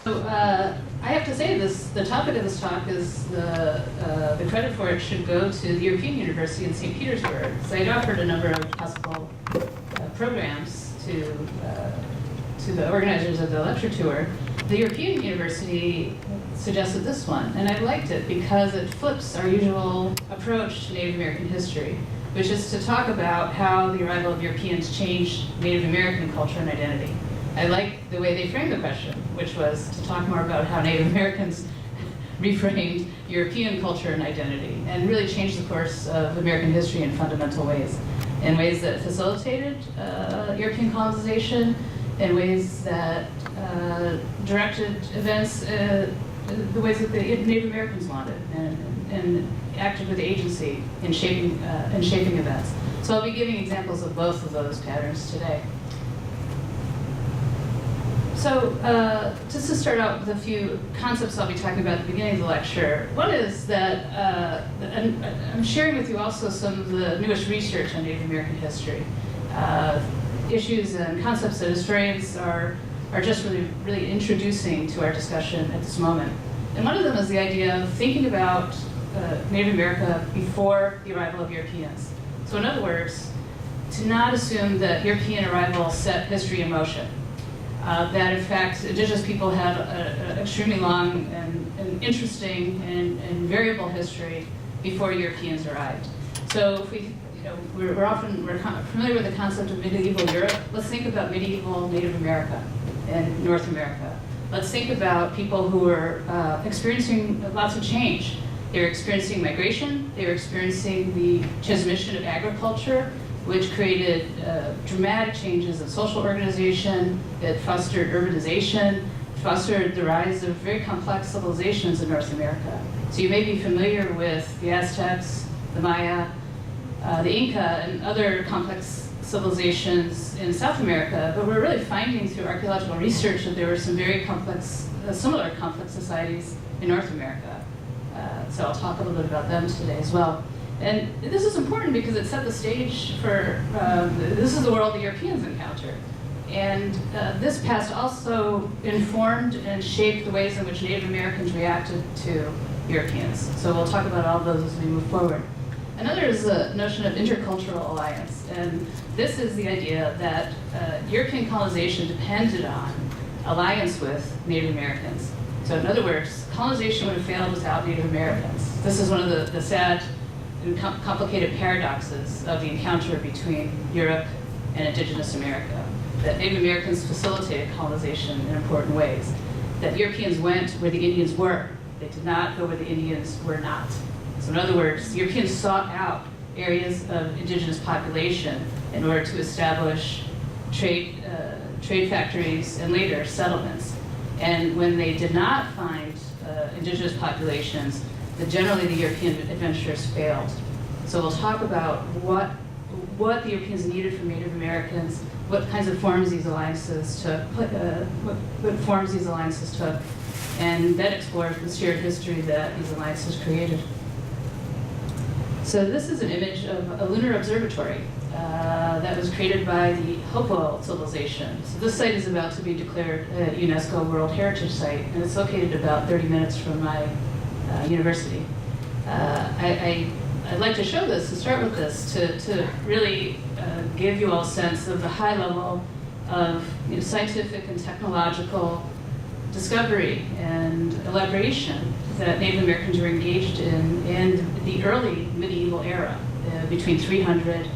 So I have to say the topic of this talk is the credit for it should go to the European University in St. Petersburg. So I'd offered a number of possible programs to the organizers of the lecture tour. The European University suggested this one, and I liked it because it flips our usual approach to Native American history, which is to talk about how the arrival of Europeans changed Native American culture and identity. I like the way they framed the question, which was to talk more about how Native Americans reframed European culture and identity and really changed the course of American history in fundamental ways that facilitated European colonization, in ways that directed events the ways that the Native Americans wanted, and acted with agency in shaping events. So I'll be giving examples of both of those patterns today. So just to start out with a few concepts I'll be talking about at the beginning of the lecture. One is that, and I'm sharing with you also some of the newest research on Native American history. Issues and concepts that historians are just really introducing to our discussion at this moment. And one of them is the idea of thinking about Native America before the arrival of Europeans. So in other words, to not assume that European arrival set history in motion. That in fact, indigenous people had an extremely long and interesting and variable history before Europeans arrived. So if we, we're familiar with the concept of medieval Europe. Let's think about medieval Native America and North America. Let's think about people who were experiencing lots of change. They were experiencing migration. They were experiencing the transmission of agriculture, which created dramatic changes in social organization. It fostered urbanization, fostered the rise of very complex civilizations in North America. So you may be familiar with the Aztecs, the Maya, the Inca, and other complex civilizations in South America, but we're really finding through archaeological research that there were some very complex, similar complex societies in North America. So I'll talk a little bit about them today as well. And this is important because it set the stage for, this is the world the Europeans encountered. And this past also informed and shaped the ways in which Native Americans reacted to Europeans. So we'll talk about all those as we move forward. Another is the notion of intercultural alliance. And this is the idea that European colonization depended on alliance with Native Americans. So in other words, colonization would have failed without Native Americans. This is one of the sad and complicated paradoxes of the encounter between Europe and indigenous America. That Native Americans facilitated colonization in important ways. That Europeans went where the Indians were. They did not go where the Indians were not. So in other words, Europeans sought out areas of indigenous population in order to establish trade factories and later settlements. And when they did not find indigenous populations, generally the European adventurers failed. So we'll talk about what the Europeans needed from Native Americans, what kinds of forms these alliances took, what forms these alliances took, and then explore the shared history that these alliances created. So this is an image of a lunar observatory that was created by the Hopewell civilization. So this site is about to be declared a UNESCO World Heritage Site, and it's located about 30 minutes from my university. I'd like to show this, to start with this, to really give you all a sense of the high level of scientific and technological discovery and elaboration that Native Americans were engaged in the early medieval era, between 300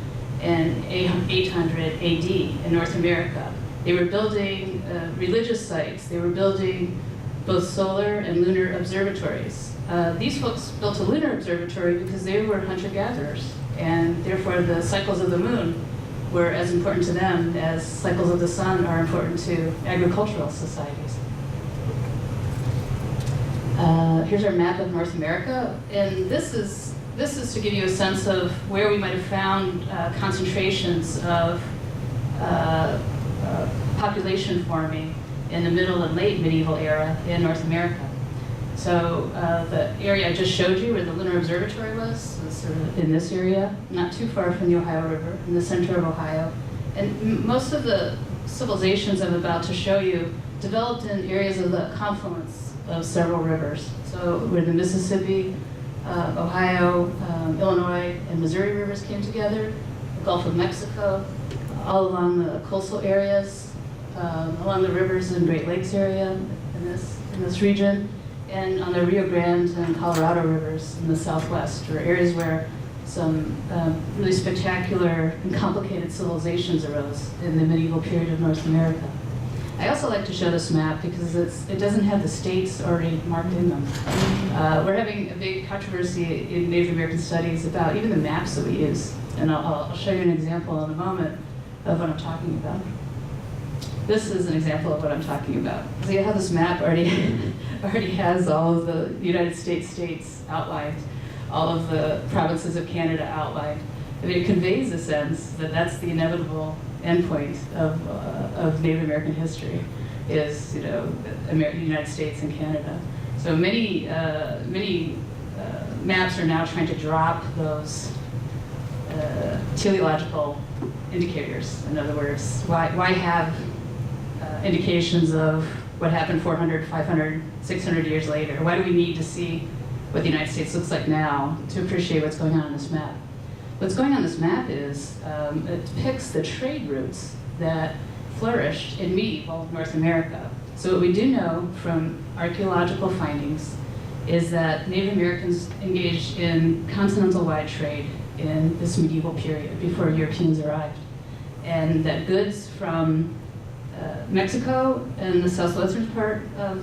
and 800 AD in North America. They were building religious sites. They were building both solar and lunar observatories. These folks built a lunar observatory because they were hunter-gatherers, and therefore the cycles of the moon were as important to them as cycles of the sun are important to agricultural societies. Here's our map of North America, and this is to give you a sense of where we might have found concentrations of population forming in the middle and late medieval era in North America. So the area I just showed you where the Lunar Observatory was sort of in this area, not too far from the Ohio River, in the center of Ohio. And most of the civilizations I'm about to show you developed in areas of the confluence of several rivers. So where the Mississippi, Ohio, Illinois, and Missouri rivers came together, the Gulf of Mexico, all along the coastal areas, along the rivers and Great Lakes area in this region, and on the Rio Grande and Colorado rivers in the Southwest, or areas where some really spectacular and complicated civilizations arose in the medieval period of North America. I also like to show this map because it doesn't have the states already marked in them. We're having a big controversy in Native American studies about even the maps that we use. And I'll show you an example in a moment of what I'm talking about. This is an example of what I'm talking about. See how this map already has all of the United States outlined, all of the provinces of Canada outlined. I mean, it conveys a sense that that's the inevitable endpoint of Native American history, is the United States and Canada. So many maps are now trying to drop those teleological indicators. In other words, why have indications of what happened 400, 500, 600 years later? Why do we need to see what the United States looks like now to appreciate what's going on in this map? What's going on this map is it depicts the trade routes that flourished in medieval North America. So what we do know from archaeological findings is that Native Americans engaged in continental-wide trade in this medieval period before Europeans arrived. And that goods from Mexico and the southwestern part of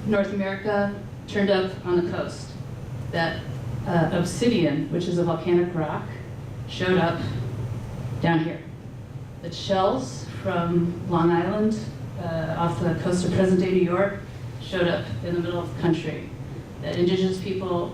North America turned up on the coast. That obsidian, which is a volcanic rock, showed up down here. The shells from Long Island, off the coast of present-day New York, showed up in the middle of the country. That indigenous people,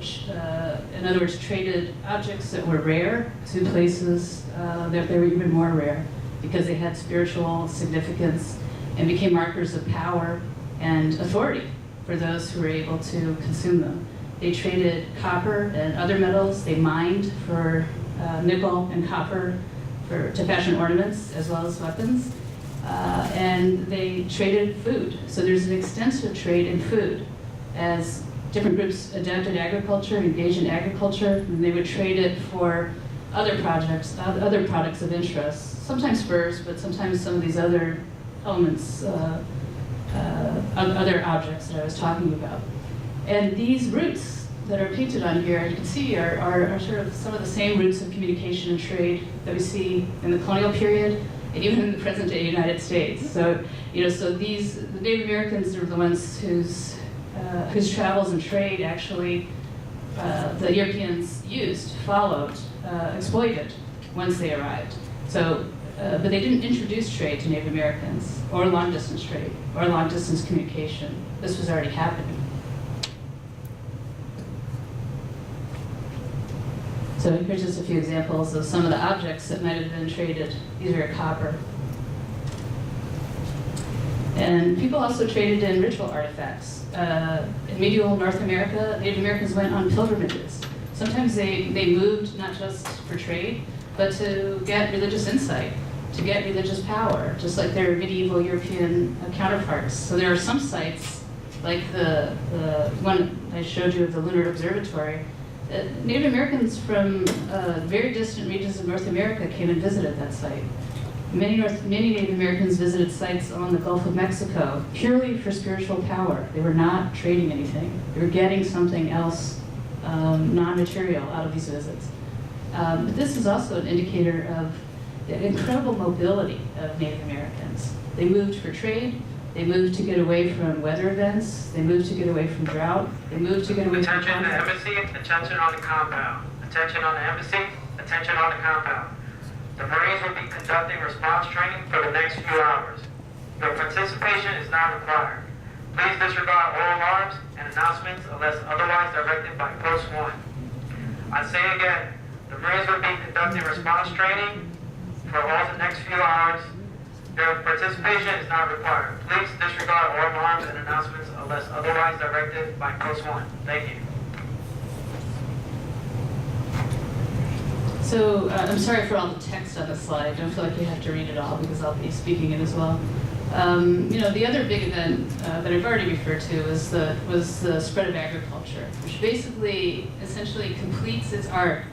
in other words, traded objects that were rare to places that they were even more rare because they had spiritual significance and became markers of power and authority for those who were able to consume them. They traded copper and other metals. They mined for nickel and copper to fashion ornaments as well as weapons. And they traded food. So there's an extensive trade in food. As different groups adapted agriculture, engaged in agriculture, and they would trade it for other products of interest. Sometimes furs, but sometimes some of these other elements, other objects that I was talking about. And these routes that are painted on here, you can see, are sort of some of the same routes of communication and trade that we see in the colonial period and even in the present-day United States. So, the Native Americans are the ones whose travels and trade actually the Europeans used, followed, exploited once they arrived. So, but they didn't introduce trade to Native Americans, or long-distance trade, or long-distance communication. This was already happening. So here's just a few examples of some of the objects that might have been traded. These are copper. And people also traded in ritual artifacts. In medieval North America, Native Americans went on pilgrimages. Sometimes they moved not just for trade, but to get religious insight, to get religious power, just like their medieval European counterparts. So there are some sites, like the one I showed you of the Lunar Observatory. Native Americans from very distant regions of North America came and visited that site. Many Native Americans visited sites along the Gulf of Mexico purely for spiritual power. They were not trading anything. They were getting something else, non-material, out of these visits. But this is also an indicator of the incredible mobility of Native Americans. They moved for trade. They moved to get away from weather events. They moved to get away from drought. They moved to get away from Attention on the embassy, attention on the compound. Attention on the embassy, attention on the compound. The Marines will be conducting response training for the next few hours. Your participation is not required. Please disregard all alarms and announcements unless otherwise directed by Post 1. I say again, the Marines will be conducting response training for all the next few hours. Your participation is not required. Please disregard all alarms and announcements unless otherwise directed by Post 1. Thank you. So I'm sorry for all the text on the slide. I don't feel like you have to read it all because I'll be speaking it as well. The other big event that I've already referred to was the spread of agriculture, which basically essentially completes its arc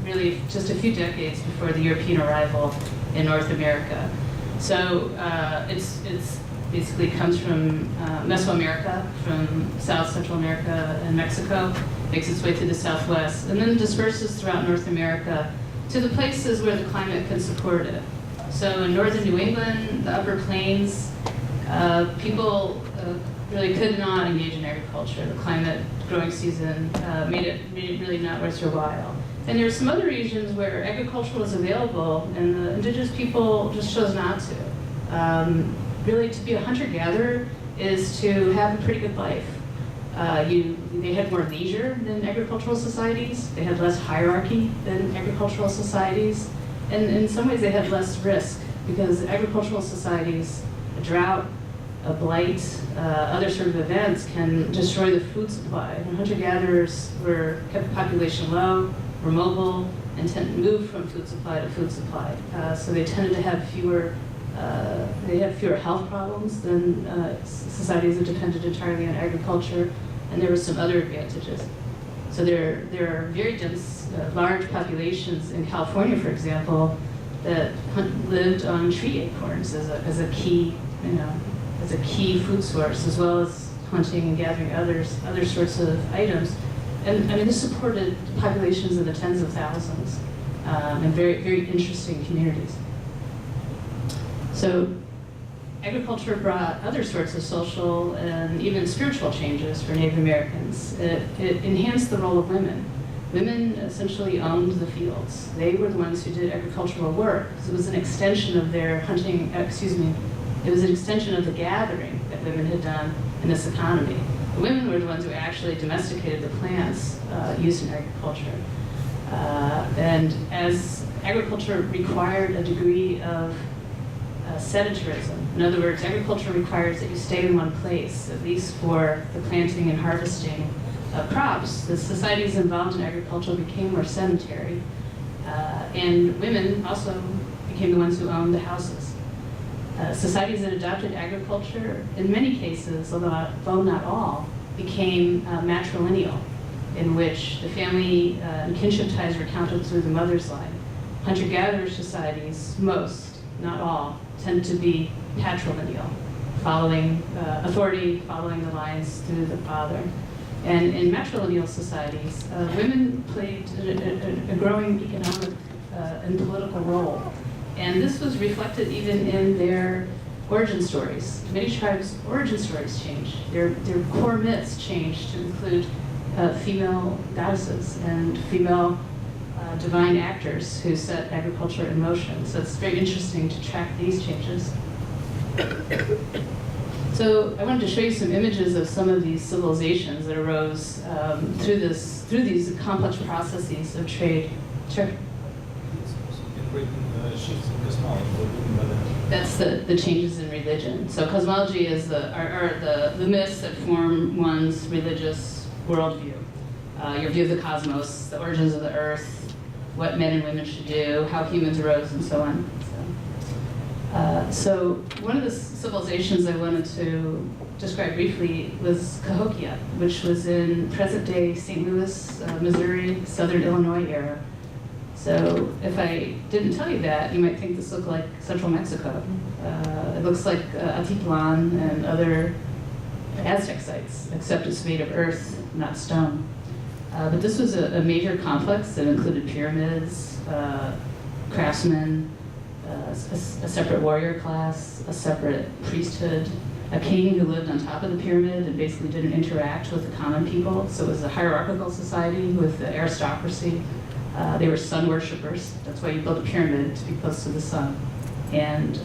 really just a few decades before the European arrival in North America. So it's basically comes from Mesoamerica, from South Central America and Mexico, makes its way through the Southwest, and then disperses throughout North America to the places where the climate can support it. So in northern New England, the upper plains, people really could not engage in agriculture. The climate, growing season made it really not worth their while. And there were some other regions where agriculture was available, and the indigenous people just chose not to. Really, to be a hunter-gatherer is to have a pretty good life. They had more leisure than agricultural societies. They had less hierarchy than agricultural societies. And in some ways, they had less risk because agricultural societies, a drought, a blight, other sort of events can destroy the food supply. And hunter-gatherers kept the population low, were mobile, and tend to move from food supply to food supply. So they tended to have fewer health problems than societies that depended entirely on agriculture, and there were some other advantages. So there are very dense, large populations in California, for example, that lived on tree acorns as a key food source, as well as hunting and gathering other sorts of items. And I mean, this supported populations in the tens of thousands, and very, very interesting communities. So agriculture brought other sorts of social and even spiritual changes for Native Americans. It enhanced the role of women. Women essentially owned the fields. They were the ones who did agricultural work. So it was an extension of their hunting, it was an extension of the gathering that women had done in this economy. The women were the ones who actually domesticated the plants used in agriculture. And as agriculture required a degree of sedentarism. In other words, agriculture requires that you stay in one place, at least for the planting and harvesting of crops. The societies involved in agriculture became more sedentary, and women also became the ones who owned the houses. Societies that adopted agriculture, in many cases, although not all, became matrilineal, in which the family and kinship ties were counted through the mother's line. Hunter-gatherer societies, most, not all, tend to be patrilineal, following authority, following the lines through the father. And in matrilineal societies, women played a growing economic and political role. And this was reflected even in their origin stories. Many tribes' origin stories changed. Their core myths changed to include female goddesses and female divine actors who set agriculture in motion. So it's very interesting to track these changes. So I wanted to show you some images of some of these civilizations that arose through these complex processes of trade. Sure. That's the changes in religion. So cosmology is are the myths that form one's religious worldview. Your view of the cosmos, the origins of the earth, what men and women should do, how humans arose, and so on. So one of the civilizations I wanted to describe briefly was Cahokia, which was in present-day St. Louis, Missouri, southern Illinois era. So if I didn't tell you that, you might think this looked like central Mexico. It looks like Atitlan and other Aztec sites, except it's made of earth, not stone. But this was a major complex that included pyramids, craftsmen, a separate warrior class, a separate priesthood, a king who lived on top of the pyramid and basically didn't interact with the common people. So it was a hierarchical society with the aristocracy. They were sun worshippers. That's why you build a pyramid, to be close to the sun. And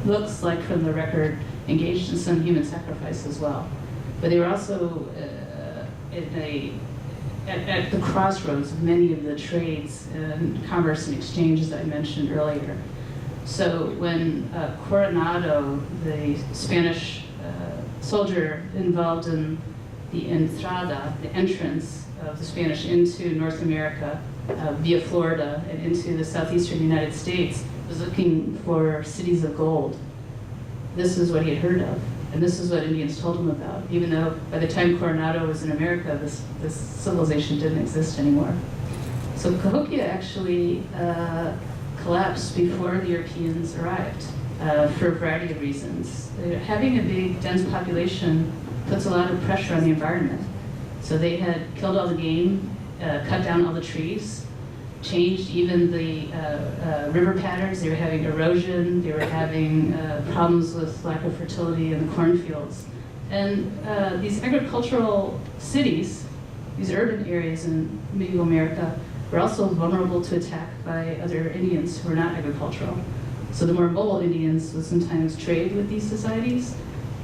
looks like from the record, engaged in some human sacrifice as well. But they were also at the crossroads of many of the trades and commerce and exchanges that I mentioned earlier. So when Coronado, the Spanish soldier involved in the entrada, the entrance of the Spanish into North America via Florida and into the southeastern United States, was looking for cities of gold. this is what he had heard of, and this is what Indians told him about, even though by the time Coronado was in America, this civilization didn't exist anymore. So Cahokia actually collapsed before the Europeans arrived for a variety of reasons. Having a big, dense population puts a lot of pressure on the environment. So they had killed all the game, cut down all the trees, changed even the river patterns. They were having erosion. They were having problems with lack of fertility in the cornfields. And these agricultural cities, these urban areas in medieval America, were also vulnerable to attack by other Indians who were not agricultural. So the more mobile Indians would sometimes trade with these societies,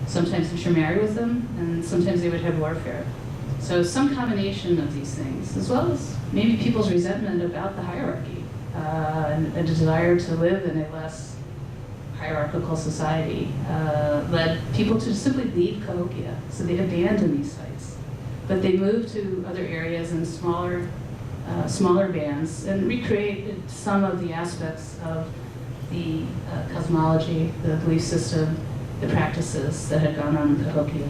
sometimes intermarry with them, and sometimes they would have warfare. So some combination of these things, as well as maybe people's resentment about the hierarchy, and a desire to live in a less hierarchical society, led people to simply leave Cahokia. So they abandoned these sites. But they moved to other areas in smaller bands and recreated some of the aspects of the cosmology, the belief system, the practices that had gone on in Cahokia.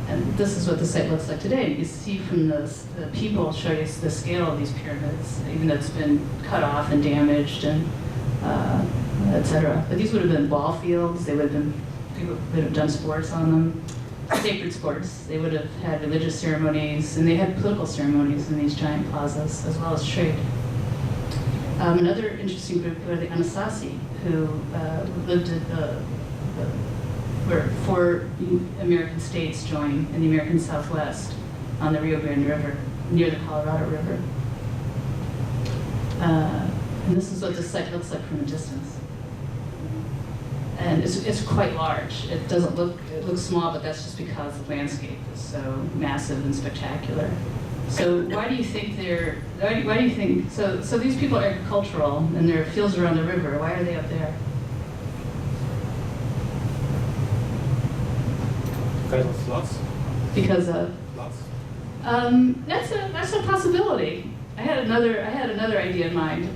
And this is what the site looks like today. You see from the people show you the scale of these pyramids, even though it's been cut off and damaged and et cetera. But these would have been ball fields. People would have done sports on them, sacred sports. They would have had religious ceremonies, and they had political ceremonies in these giant plazas, as well as trade. Another interesting group were the Anasazi, who lived at where 4 American states join in the American Southwest on the Rio Grande River, near the Colorado River. And this is what the site looks like from a distance. And it's quite large. It looks small, but that's just because the landscape is so massive and spectacular. So why do you think so these people are agricultural and there are fields around the river. Why are they up there? Because of floods? Because of Floods? that's a possibility. I had another idea in mind.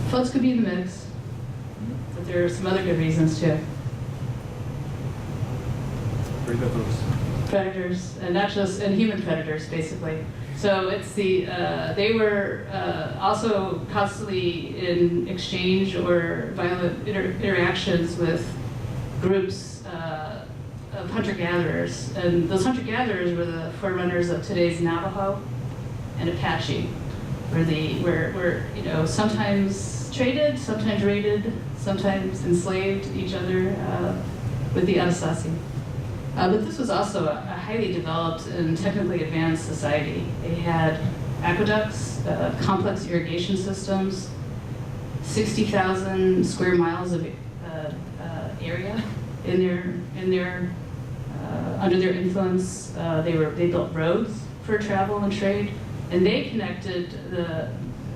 Floods could be in the mix, but there are some other good reasons too. Predators, and human predators, basically. So it's they were also constantly in exchange or violent interactions with groups of hunter-gatherers, and those hunter-gatherers were the forerunners of today's Navajo and Apache, where sometimes traded, sometimes raided, sometimes enslaved each other with the Anasazi. But this was also a highly developed and technically advanced society. They had aqueducts, complex irrigation systems, 60,000 square miles of area in their under their influence. They built roads for travel and trade, and they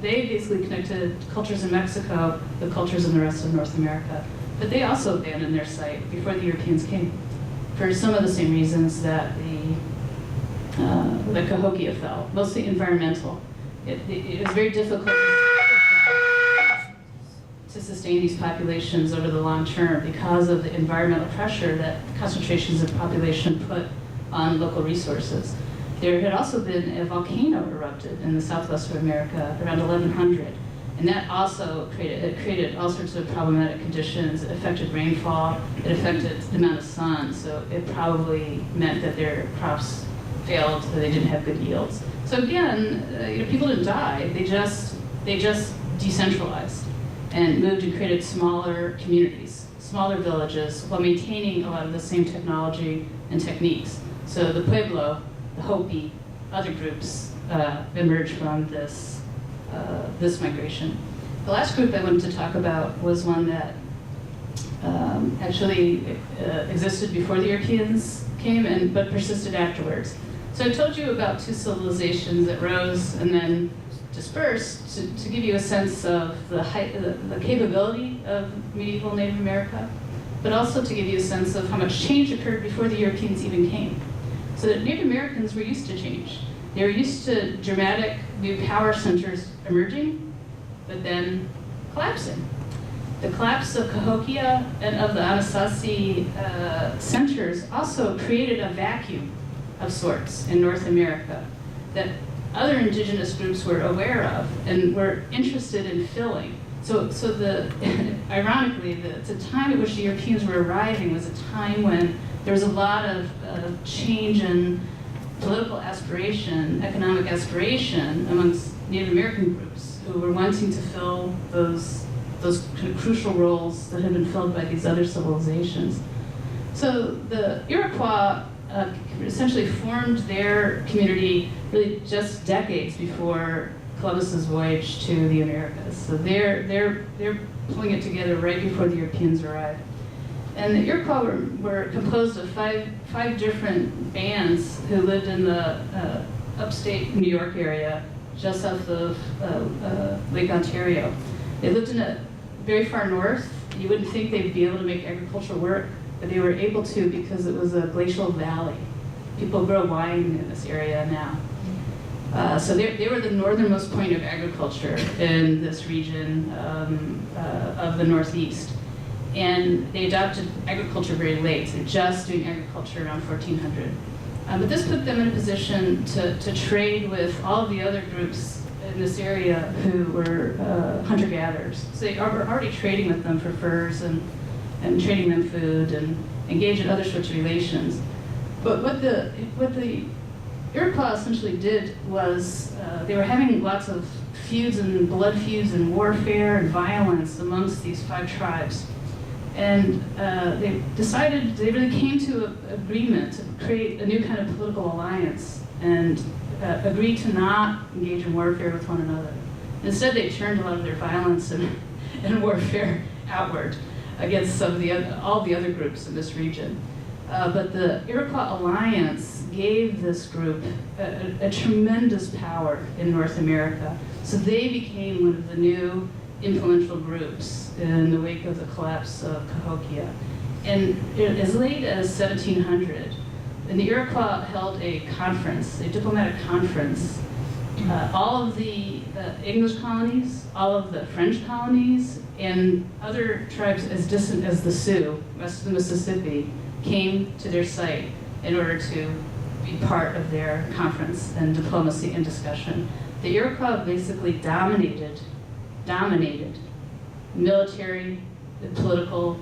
basically connected cultures in Mexico with cultures in the rest of North America. But they also abandoned their site before the Europeans came, for some of the same reasons that the Cahokia fell, mostly environmental. It was very difficult to sustain these populations over the long term because of the environmental pressure that concentrations of population put on local resources. There had also been a volcano erupted in the southwest of America around 1100, and that also created all sorts of problematic conditions. It affected rainfall, it affected the amount of sun, so it probably meant that their crops failed, that they didn't have good yields. So again, people didn't die, they just decentralized and moved and created smaller communities, smaller villages, while maintaining a lot of the same technology and techniques. So the Pueblo, the Hopi, other groups emerged from this migration. The last group I wanted to talk about was one that actually existed before the Europeans came, but persisted afterwards. So I told you about 2 civilizations that rose and then dispersed to give you a sense of the capability of medieval Native America, but also to give you a sense of how much change occurred before the Europeans even came. So that Native Americans were used to change. They were used to dramatic new power centers emerging, but then collapsing. The collapse of Cahokia and of the Anasazi centers also created a vacuum of sorts in North America that other indigenous groups were aware of and were interested in filling. So ironically, the time at which the Europeans were arriving was a time when there was a lot of change in political aspiration, economic aspiration amongst Native American groups who were wanting to fill those kind of crucial roles that had been filled by these other civilizations. So the Iroquois essentially formed their community really just decades before Columbus's voyage to the Americas. So they're pulling it together right before the Europeans arrived. And the Iroquois were composed of five different bands who lived in the upstate New York area, just south of Lake Ontario. They lived in a very far north. You wouldn't think they'd be able to make agricultural work, but they were able to because it was a glacial valley. People grow wine in this area now. So they were the northernmost point of agriculture in this region of the Northeast. And they adopted agriculture very late, so just doing agriculture around 1400. But this put them in a position to trade with all of the other groups in this area who were hunter-gatherers. So they were already trading with them for furs and trading them food and engaged in other sorts of relations. But what the Iroquois essentially did was they were having lots of feuds and blood feuds and warfare and violence amongst these five tribes. And they decided, they really came to an agreement to create a new kind of political alliance and agreed to not engage in warfare with one another. Instead, they turned a lot of their violence and warfare outward against all the other groups in this region. But the Iroquois Alliance gave this group a tremendous power in North America. So they became one of the new influential groups in the wake of the collapse of Cahokia. And as late as 1700, and the Iroquois held a conference, a diplomatic conference. All of the English colonies, all of the French colonies, and other tribes as distant as the Sioux, west of the Mississippi, came to their site in order to be part of their conference and diplomacy and discussion. The Iroquois basically dominated military, political,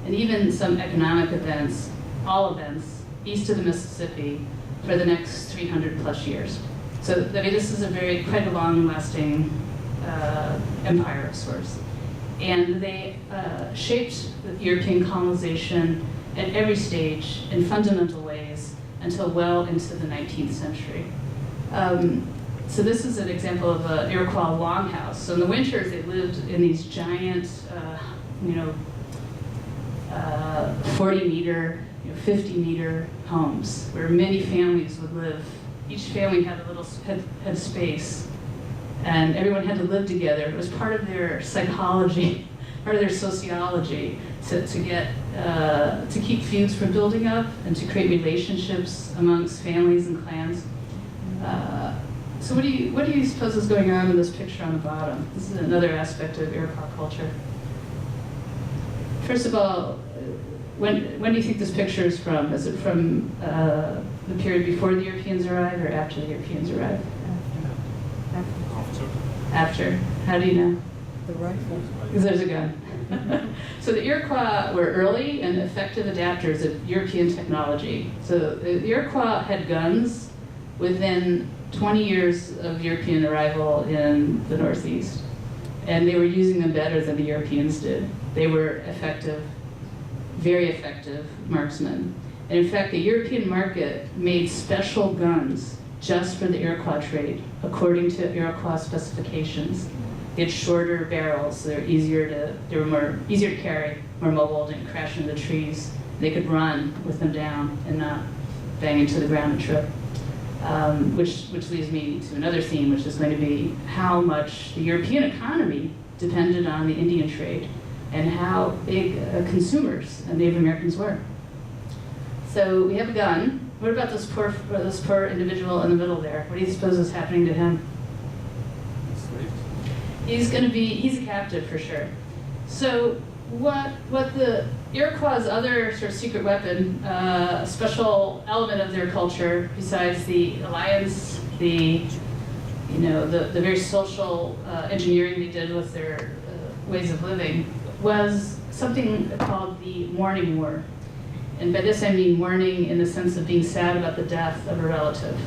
and even some economic events, all events, east of the Mississippi for the next 300 plus years. So, I mean, this is quite a long-lasting empire of sorts. And they shaped the European colonization at every stage in fundamental ways until well into the 19th century. So this is an example of an Iroquois longhouse. So in the winters, they lived in these giant, 40-meter, 50-meter homes where many families would live. Each family had a little had space, and everyone had to live together. It was part of their psychology, part of their sociology, to keep feuds from building up and to create relationships amongst families and clans. So what do you suppose is going on in this picture on the bottom? This is another aspect of Iroquois culture. First of all, when do you think this picture is from? Is it from the period before the Europeans arrived or after the Europeans arrived? After. How do you know? The rifle. Because there's a gun. So the Iroquois were early and effective adapters of European technology. So the Iroquois had guns within 20 years of European arrival in the Northeast. And they were using them better than the Europeans did. They were effective, very effective marksmen. And in fact, the European market made special guns just for the Iroquois trade, according to Iroquois specifications. They had shorter barrels, so they were easier to carry, more mobile, didn't crash into the trees. They could run with them down and not bang into the ground and trip. Which leads me to another theme, which is going to be how much the European economy depended on the Indian trade and how big consumers Native Americans were. So we have a gun. What about this poor individual in the middle there? What do you suppose is happening to him? He's a captive for sure. So what the Iroquois' other sort of secret weapon, a special element of their culture, besides the alliance, the very social engineering they did with their ways of living, was something called the mourning war. And by this I mean mourning in the sense of being sad about the death of a relative.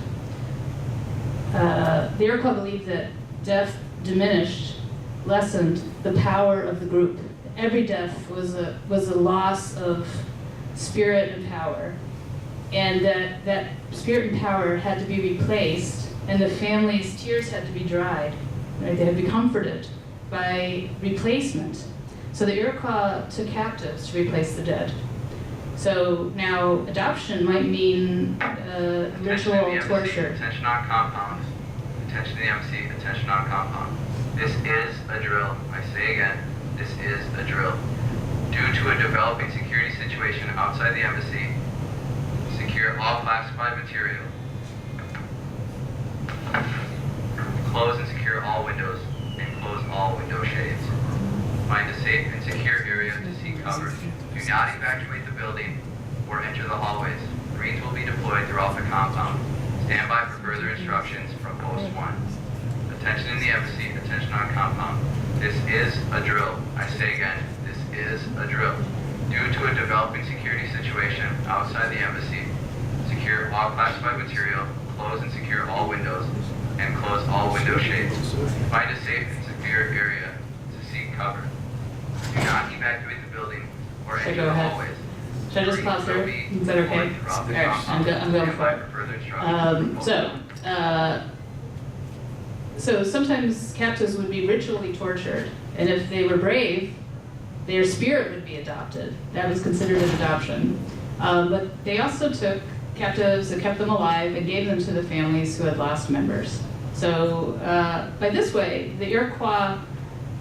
The Iroquois believed that death diminished, lessened the power of the group. Every death was a loss of spirit and power, and that spirit and power had to be replaced, and the family's tears had to be dried. Right? They had to be comforted by replacement. So the Iroquois took captives to replace the dead. So now adoption might mean ritual torture. Attention on compound. Attention to the MC. Attention on compound. This is a drill. I say again, this is a drill. Due to a developing security situation outside the embassy, secure all classified material. Close and secure all windows, and close all window shades. Find a safe and secure area to seek cover. Do not evacuate the building or enter the hallways. Marines will be deployed throughout the compound. Stand by for further instructions from Post 1. Attention in the embassy, attention on compound. This is a drill. I say again, this is a drill. Due to a developing security situation outside the embassy, secure all classified material, close and secure all windows, and close all window shades. Find a safe and secure area to seek cover. Do not evacuate the building or enter the hallways. Should I just pause there? Is that okay? All right, I'm going for it. So sometimes captives would be ritually tortured, and if they were brave, their spirit would be adopted. That was considered an adoption. But they also took captives and kept them alive and gave them to the families who had lost members. So by this way, the Iroquois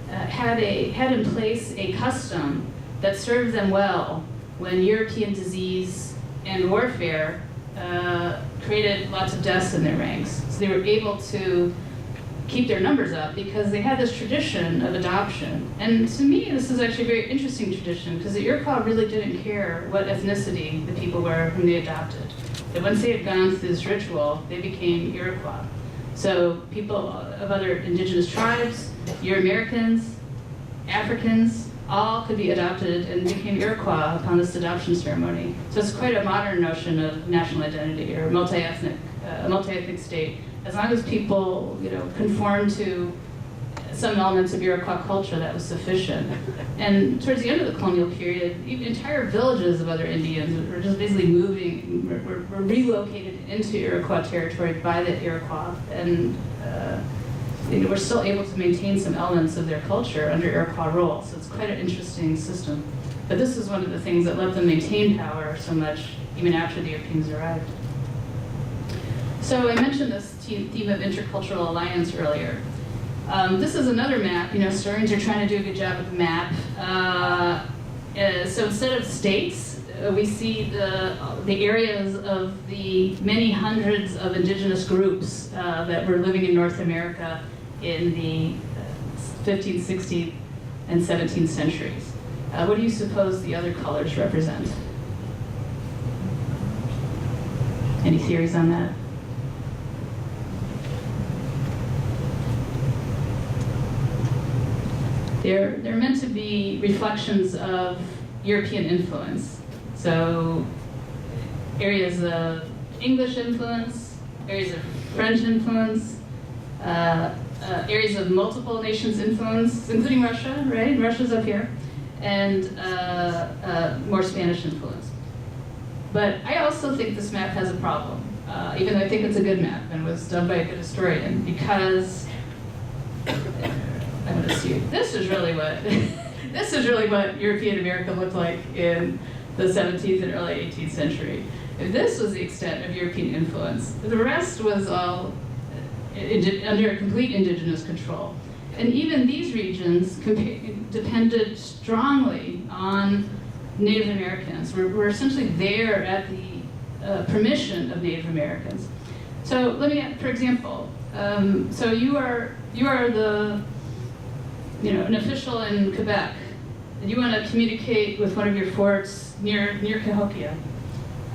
had in place a custom that served them well when European disease and warfare created lots of deaths in their ranks. So they were able to keep their numbers up because they had this tradition of adoption. And to me, this is actually a very interesting tradition because the Iroquois really didn't care what ethnicity the people were whom they adopted. That once they had gone through this ritual, they became Iroquois. So people of other indigenous tribes, Euro-Americans, Africans, all could be adopted and became Iroquois upon this adoption ceremony. So it's quite a modern notion of national identity or multi-ethnic state. As long as people, conform to some elements of Iroquois culture, that was sufficient. And towards the end of the colonial period, even entire villages of other Indians were just basically were relocated into Iroquois territory by the Iroquois. And we're still able to maintain some elements of their culture under Iroquois rule. So it's quite an interesting system. But this is one of the things that let them maintain power so much even after the Europeans arrived. So I mentioned this theme of Intercultural Alliance earlier. This is another map. Historians are trying to do a good job with the map. So instead of states, we see the areas of the many hundreds of indigenous groups that were living in North America in the 15th, 16th, and 17th centuries. What do you suppose the other colors represent? Any theories on that? They're meant to be reflections of European influence. So areas of English influence, areas of French influence, areas of multiple nations influence, including Russia, right? Russia's up here, and more Spanish influence. But I also think this map has a problem, even though I think it's a good map and was done by a good historian, because I'm going to see. This is really what European America looked like in the 17th and early 18th century. If this was the extent of European influence, the rest was all under complete indigenous control. And even these regions depended strongly on Native Americans. We're essentially there at the permission of Native Americans. So let me, for example, so you are the an official in Quebec, and you want to communicate with one of your forts near Cahokia.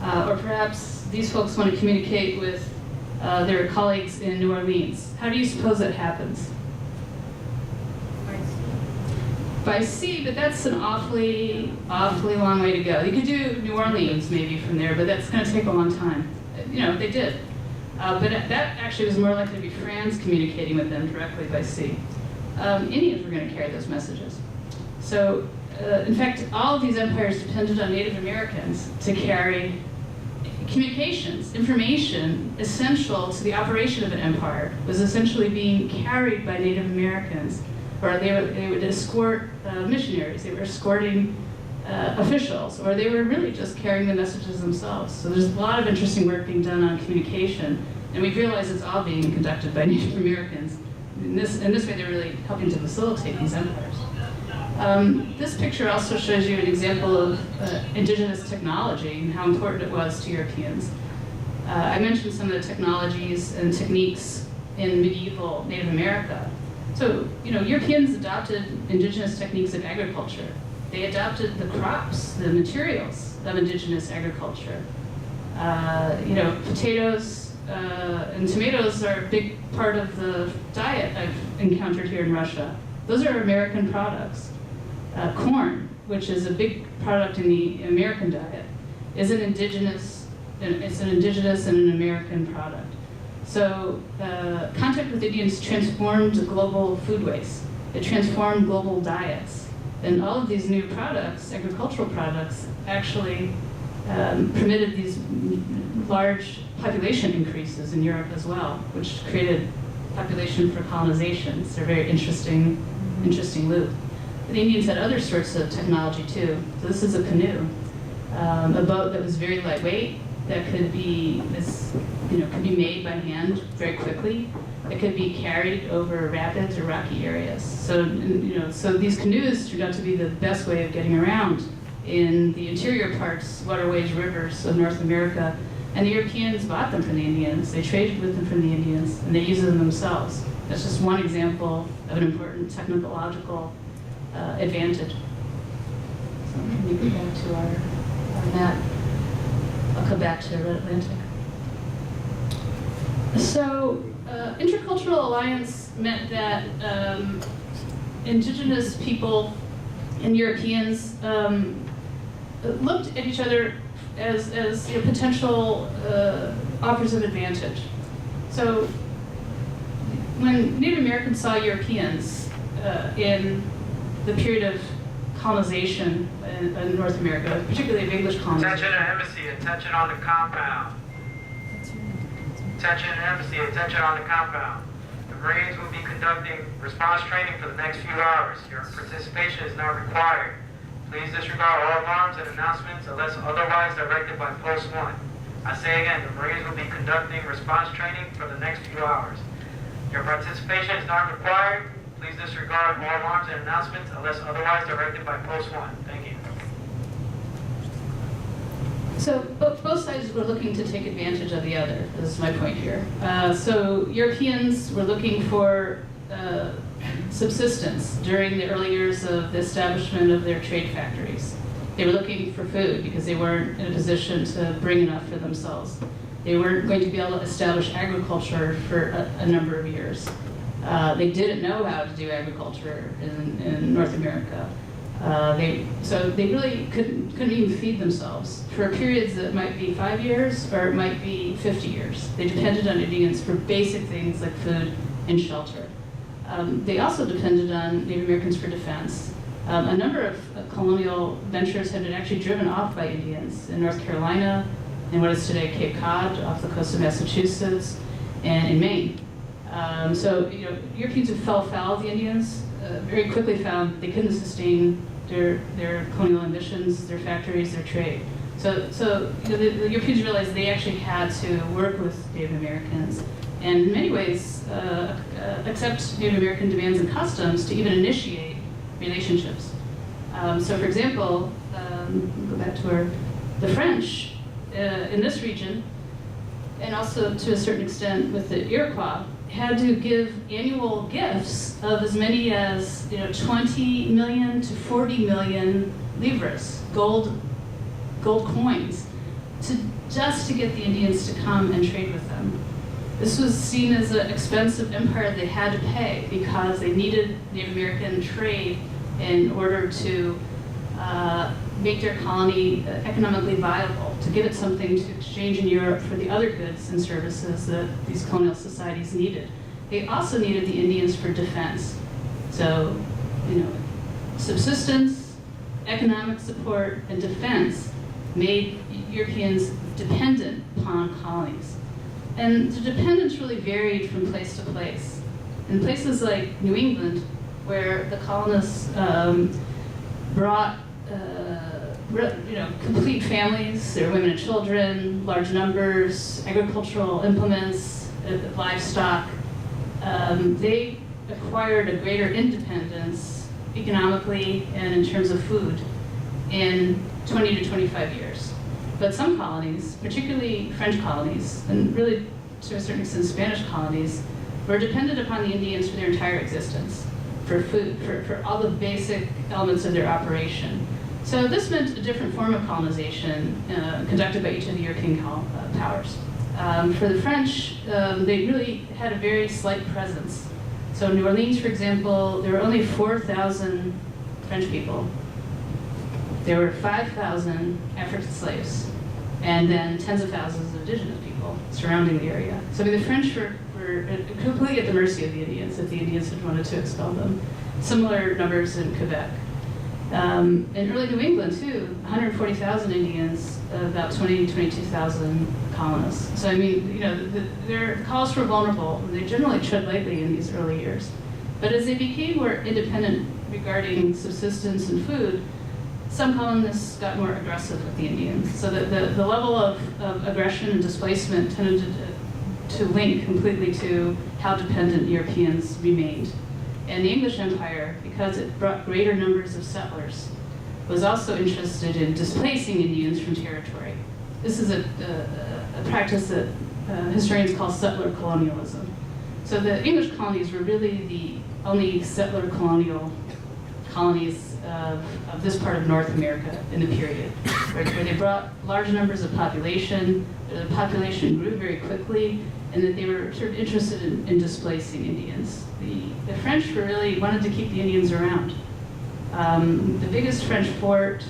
Or perhaps these folks want to communicate with their colleagues in New Orleans. How do you suppose that happens? By sea, but that's an awfully long way to go. You could do New Orleans maybe from there, but that's going to take a long time. You know, they did. But that actually was more likely to be France communicating with them directly by sea. Indians were going to carry those messages. So, in fact, all of these empires depended on Native Americans to carry communications, information essential to the operation of an empire was essentially being carried by Native Americans. Or they would escort missionaries, they were escorting officials, or they were really just carrying the messages themselves. So there's a lot of interesting work being done on communication, and we've realized it's all being conducted by Native Americans. In this way, they're really helping to facilitate these empires. This picture also shows you an example of indigenous technology and how important it was to Europeans. I mentioned some of the technologies and techniques in medieval Native America. So, you know, Europeans adopted indigenous techniques of agriculture. They adopted the crops, the materials of indigenous agriculture. You know, potatoes and tomatoes are a big part of the diet I've encountered here in Russia. Those are American products. Corn, which is a big product in the American diet, is an indigenous and an American product. So contact with Indians transformed global foodways. It transformed global diets. And all of these new products, agricultural products, actually permitted these large population increases in Europe as well, which created population for colonization. It's a very interesting loop. The Indians had other sorts of technology too. So this is a canoe, a boat that was very lightweight, that could be made by hand very quickly. It could be carried over rapids or rocky areas. So these canoes turned out to be the best way of getting around in the interior parts, waterways, rivers of North America. And the Europeans bought them from the Indians. They traded with them from the Indians, and they used them themselves. That's just one example of an important technological advantage. So let me go back to our map. I'll come back to Red Atlantic. So, Intercultural Alliance meant that indigenous people and Europeans looked at each other as potential offers of advantage. So, when Native Americans saw Europeans in the period of colonization in North America, particularly of English colonization. Attention embassy, attention on the compound. Attention embassy, attention on the compound. The Marines will be conducting response training for the next few hours. Your participation is not required. Please disregard all alarms and announcements unless otherwise directed by Post 1. I say again, the Marines will be conducting response training for the next few hours. Your participation is not required. Please disregard all alarms and announcements unless otherwise directed by Post 1. Thank you. So both sides were looking to take advantage of the other. This is my point here. So Europeans were looking for subsistence during the early years of the establishment of their trade factories. They were looking for food because they weren't in a position to bring enough for themselves. They weren't going to be able to establish agriculture for a number of years. They didn't know how to do agriculture in North America. So they really couldn't even feed themselves for periods that might be 5 years or it might be 50 years. They depended on Indians for basic things like food and shelter. They also depended on Native Americans for defense. A number of colonial ventures had been actually driven off by Indians in North Carolina, in what is today Cape Cod, off the coast of Massachusetts, and in Maine. So Europeans who fell foul of the Indians very quickly found they couldn't sustain their colonial ambitions, their factories, their trade. So the Europeans realized they actually had to work with Native Americans and in many ways accept Native American demands and customs to even initiate relationships. So for example, go back to where the French in this region, and also to a certain extent with the Iroquois, had to give annual gifts of as many as 20 million to 40 million livres, gold coins, just to get the Indians to come and trade with them. This was seen as an expensive empire they had to pay because they needed Native American trade in order to make their colony economically viable, to give it something to exchange in Europe for the other goods and services that these colonial societies needed. They also needed the Indians for defense. So, subsistence, economic support, and defense made Europeans dependent upon colonies. And the dependence really varied from place to place. In places like New England, where the colonists brought complete families, their women and children, large numbers, agricultural implements, livestock, they acquired a greater independence economically and in terms of food in 20 to 25 years. But some colonies, particularly French colonies, and really to a certain extent Spanish colonies, were dependent upon the Indians for their entire existence, for food, for all the basic elements of their operation. So this meant a different form of colonization conducted by each of the European powers. For the French, they really had a very slight presence. So in New Orleans, for example, there were only 4,000 French people. There were 5,000 African slaves, and then tens of thousands of indigenous people surrounding the area. So the French were completely at the mercy of the Indians if the Indians had wanted to expel them. Similar numbers in Quebec. In early New England, too, 140,000 Indians, about 20, 22,000 colonists. So, their colonists were vulnerable. They generally tread lightly in these early years. But as they became more independent regarding subsistence and food, some colonists got more aggressive with the Indians. So the level of aggression and displacement tended to link completely to how dependent Europeans remained. And the English Empire, because it brought greater numbers of settlers, was also interested in displacing Indians from territory. This is a practice that historians call settler colonialism. So the English colonies were really the only settler colonial colonies of this part of North America in the period, where they brought large numbers of population. The population grew very quickly, and that they were sort of interested in displacing Indians. The French really wanted to keep the Indians around. The biggest French fort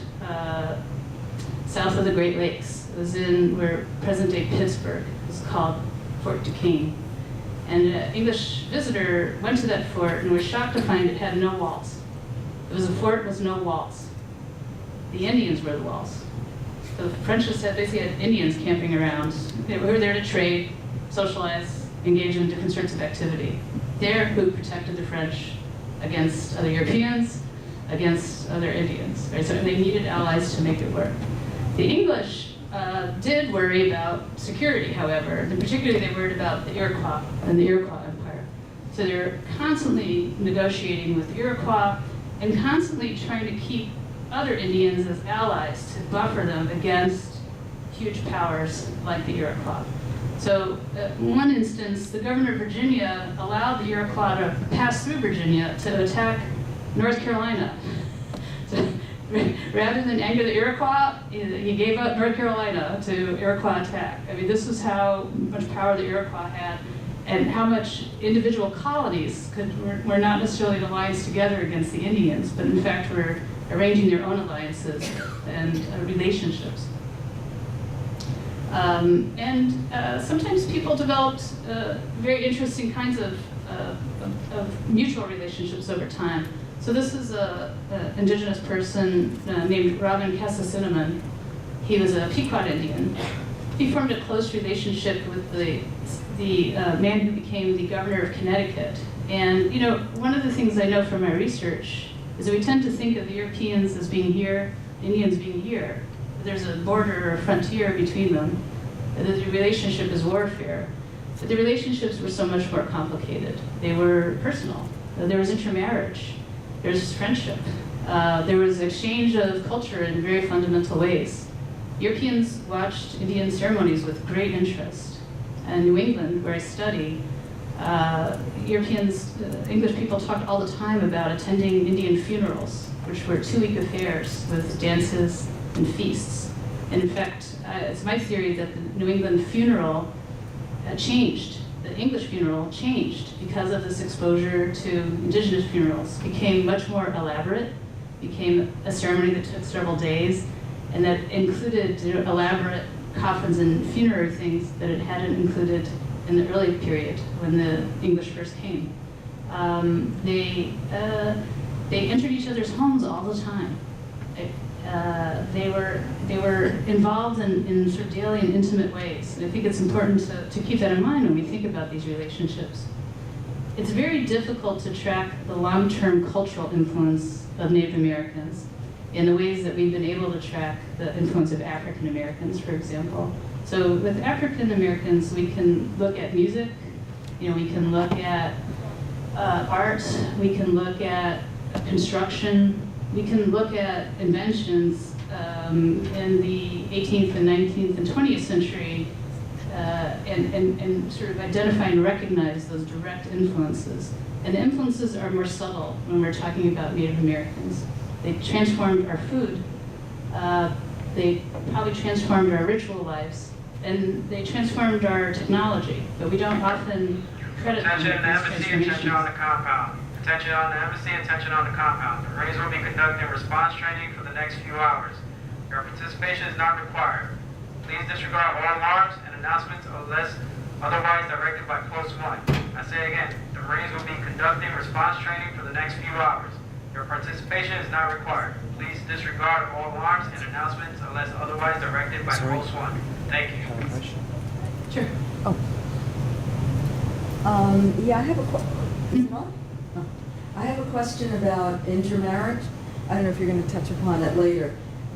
south of the Great Lakes was in where present-day Pittsburgh was called Fort Duquesne. And an English visitor went to that fort and was shocked to find it had no walls. It was a fort with no walls. The Indians were the walls. So the French basically had Indians camping around. They were there to trade, socialize, engage in different sorts of activity. They're who protected the French against other Europeans, against other Indians. Right? So they needed allies to make it work. The English did worry about security, however, and particularly they worried about the Iroquois and the Iroquois Empire. So they were constantly negotiating with the Iroquois and constantly trying to keep other Indians as allies to buffer them against huge powers like the Iroquois. So in one instance, the governor of Virginia allowed the Iroquois to pass through Virginia to attack North Carolina. So, rather than anger the Iroquois, he gave up North Carolina to Iroquois attack. This was how much power the Iroquois had and how much individual colonies were not necessarily in alliance together against the Indians, but in fact were arranging their own alliances and relationships. Sometimes people developed very interesting kinds of mutual relationships over time. So this is an indigenous person named Robin Cassasinnamon. He was a Pequot Indian. He formed a close relationship with the man who became the governor of Connecticut. And one of the things I know from my research is that we tend to think of the Europeans as being here, Indians being here. There's a border or a frontier between them. The relationship is warfare. But the relationships were so much more complicated. They were personal. There was intermarriage. There was friendship. There was exchange of culture in very fundamental ways. Europeans watched Indian ceremonies with great interest. And New England, where I study, Europeans, English people talked all the time about attending Indian funerals, which were 2-week affairs with dances and feasts. And in fact, it's my theory that the New England funeral changed. The English funeral changed because of this exposure to Indigenous funerals. Became much more elaborate, became a ceremony that took several days, and that included elaborate coffins and funerary things that it hadn't included in the early period when the English first came. They entered each other's homes all the time. They were involved in sort of daily and intimate ways. And I think it's important to keep that in mind when we think about these relationships. It's very difficult to track the long-term cultural influence of Native Americans in the ways that we've been able to track the influence of African Americans, for example. So with African Americans, we can look at music, we can look at art, we can look at construction, we can look at inventions in the 18th and 19th and 20th century and sort of identify and recognize those direct influences. And the influences are more subtle when we're talking about Native Americans. They transformed our food, they probably transformed our ritual lives, and they transformed our technology, but we don't often credit them Attention with on the these embassy, transformations. attention on the compound. Attention on the embassy, attention on the compound. The Marines will be conducting response training for the next few hours. Your participation is not required. Please disregard all alarms and announcements unless otherwise directed by post 1. I say again, the Marines will be conducting response training for the next few hours. Your participation is not required. Please disregard all alarms and announcements unless otherwise directed by post 1. Thank you. Sure. Yeah, I have a I have a question about intermarriage. I don't know if you're going to touch upon it later,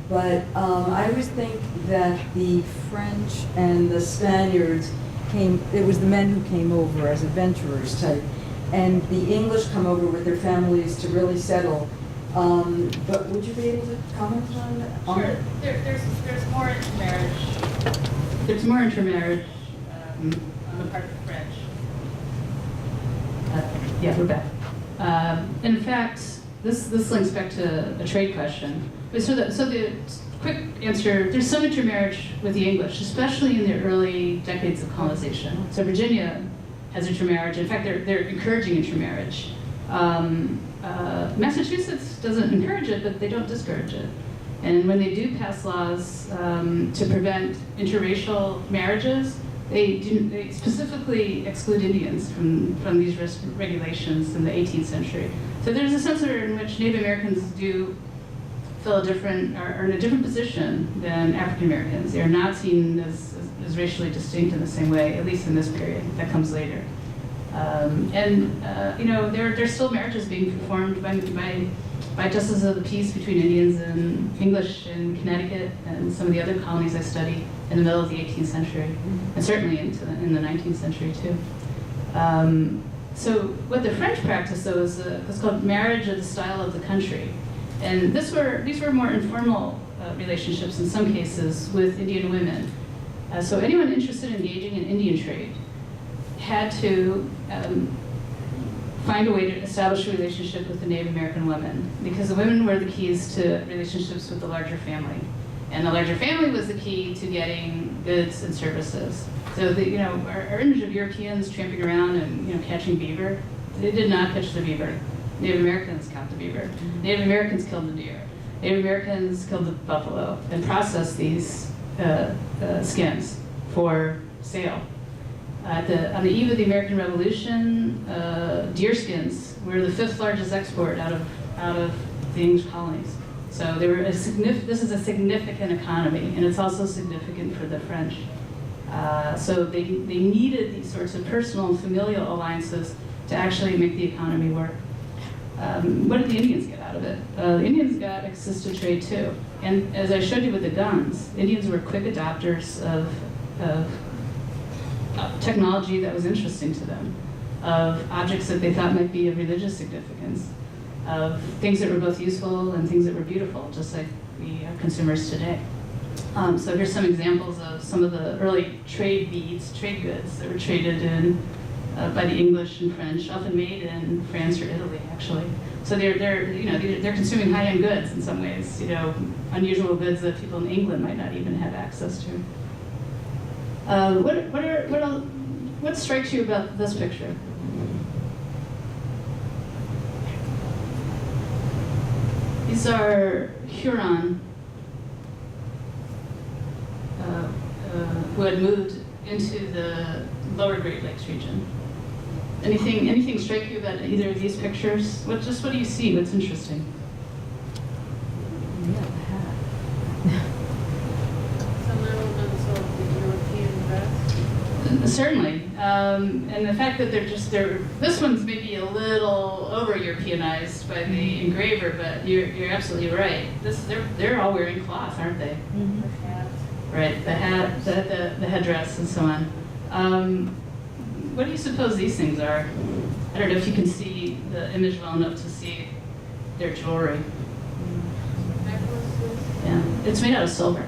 but I always think that the French and the Spaniards it was the men who came over as adventurers type, and the English come over with their families to really settle. But would you be able to comment on that? Sure. There's more intermarriage. There's more intermarriage on the part of the French. Yeah, we're back. In fact, this links back to a trade question. So the quick answer, there's some intermarriage with the English, especially in the early decades of colonization. So Virginia has intermarriage. In fact, they're encouraging intermarriage. Massachusetts doesn't encourage it, but they don't discourage it. And when they do pass laws to prevent interracial marriages, they specifically exclude Indians from these regulations in the 18th century. So there's a sense in which Native Americans do are in a different position than African Americans. They are not seen as racially distinct in the same way, at least in this period. That comes later. There's still marriages being performed by justices of the peace between Indians and English in Connecticut and some of the other colonies I studied in the middle of the 18th century, and certainly in the 19th century too. So what the French practiced, though, is what's called marriage of the style of the country. And these were more informal relationships in some cases with Indian women. So anyone interested in engaging in Indian trade had to find a way to establish a relationship with the Native American women, because the women were the keys to relationships with the larger family. And the larger family was the key to getting goods and services. So our image of Europeans tramping around and catching beaver, they did not catch the beaver. Native Americans caught the beaver. Native Americans killed the deer. Native Americans killed the buffalo and processed these skins for sale. On the eve of the American Revolution, deer skins were the 5th largest export out of the English colonies. So this is a significant economy, and it's also significant for the French. So they needed these sorts of personal and familial alliances to actually make the economy work. What did the Indians get out of it? The Indians got access to trade too. And as I showed you with the guns, Indians were quick adopters of technology that was interesting to them, of objects that they thought might be of religious significance, of things that were both useful and things that were beautiful, just like we are consumers today. So here's some examples of some of the early trade goods that were traded in by the English and French, often made in France or Italy, actually. So they're consuming high-end goods in some ways, unusual goods that people in England might not even have access to. What strikes you about this picture? These are Huron who had moved into the lower Great Lakes region. Anything strike you about either of these pictures? What do you see? What's interesting? Yeah, the hat. Some elements of the European dress. Certainly, and the fact that this one's maybe a little over Europeanized by the engraver, but you're absolutely right. They're all wearing cloth, aren't they? Mhm. The hats. Right, the hat, the headdress, and so on. What do you suppose these things are? I don't know if you can see the image well enough to see their jewelry. Necklaces. Yeah, it's made out of silver.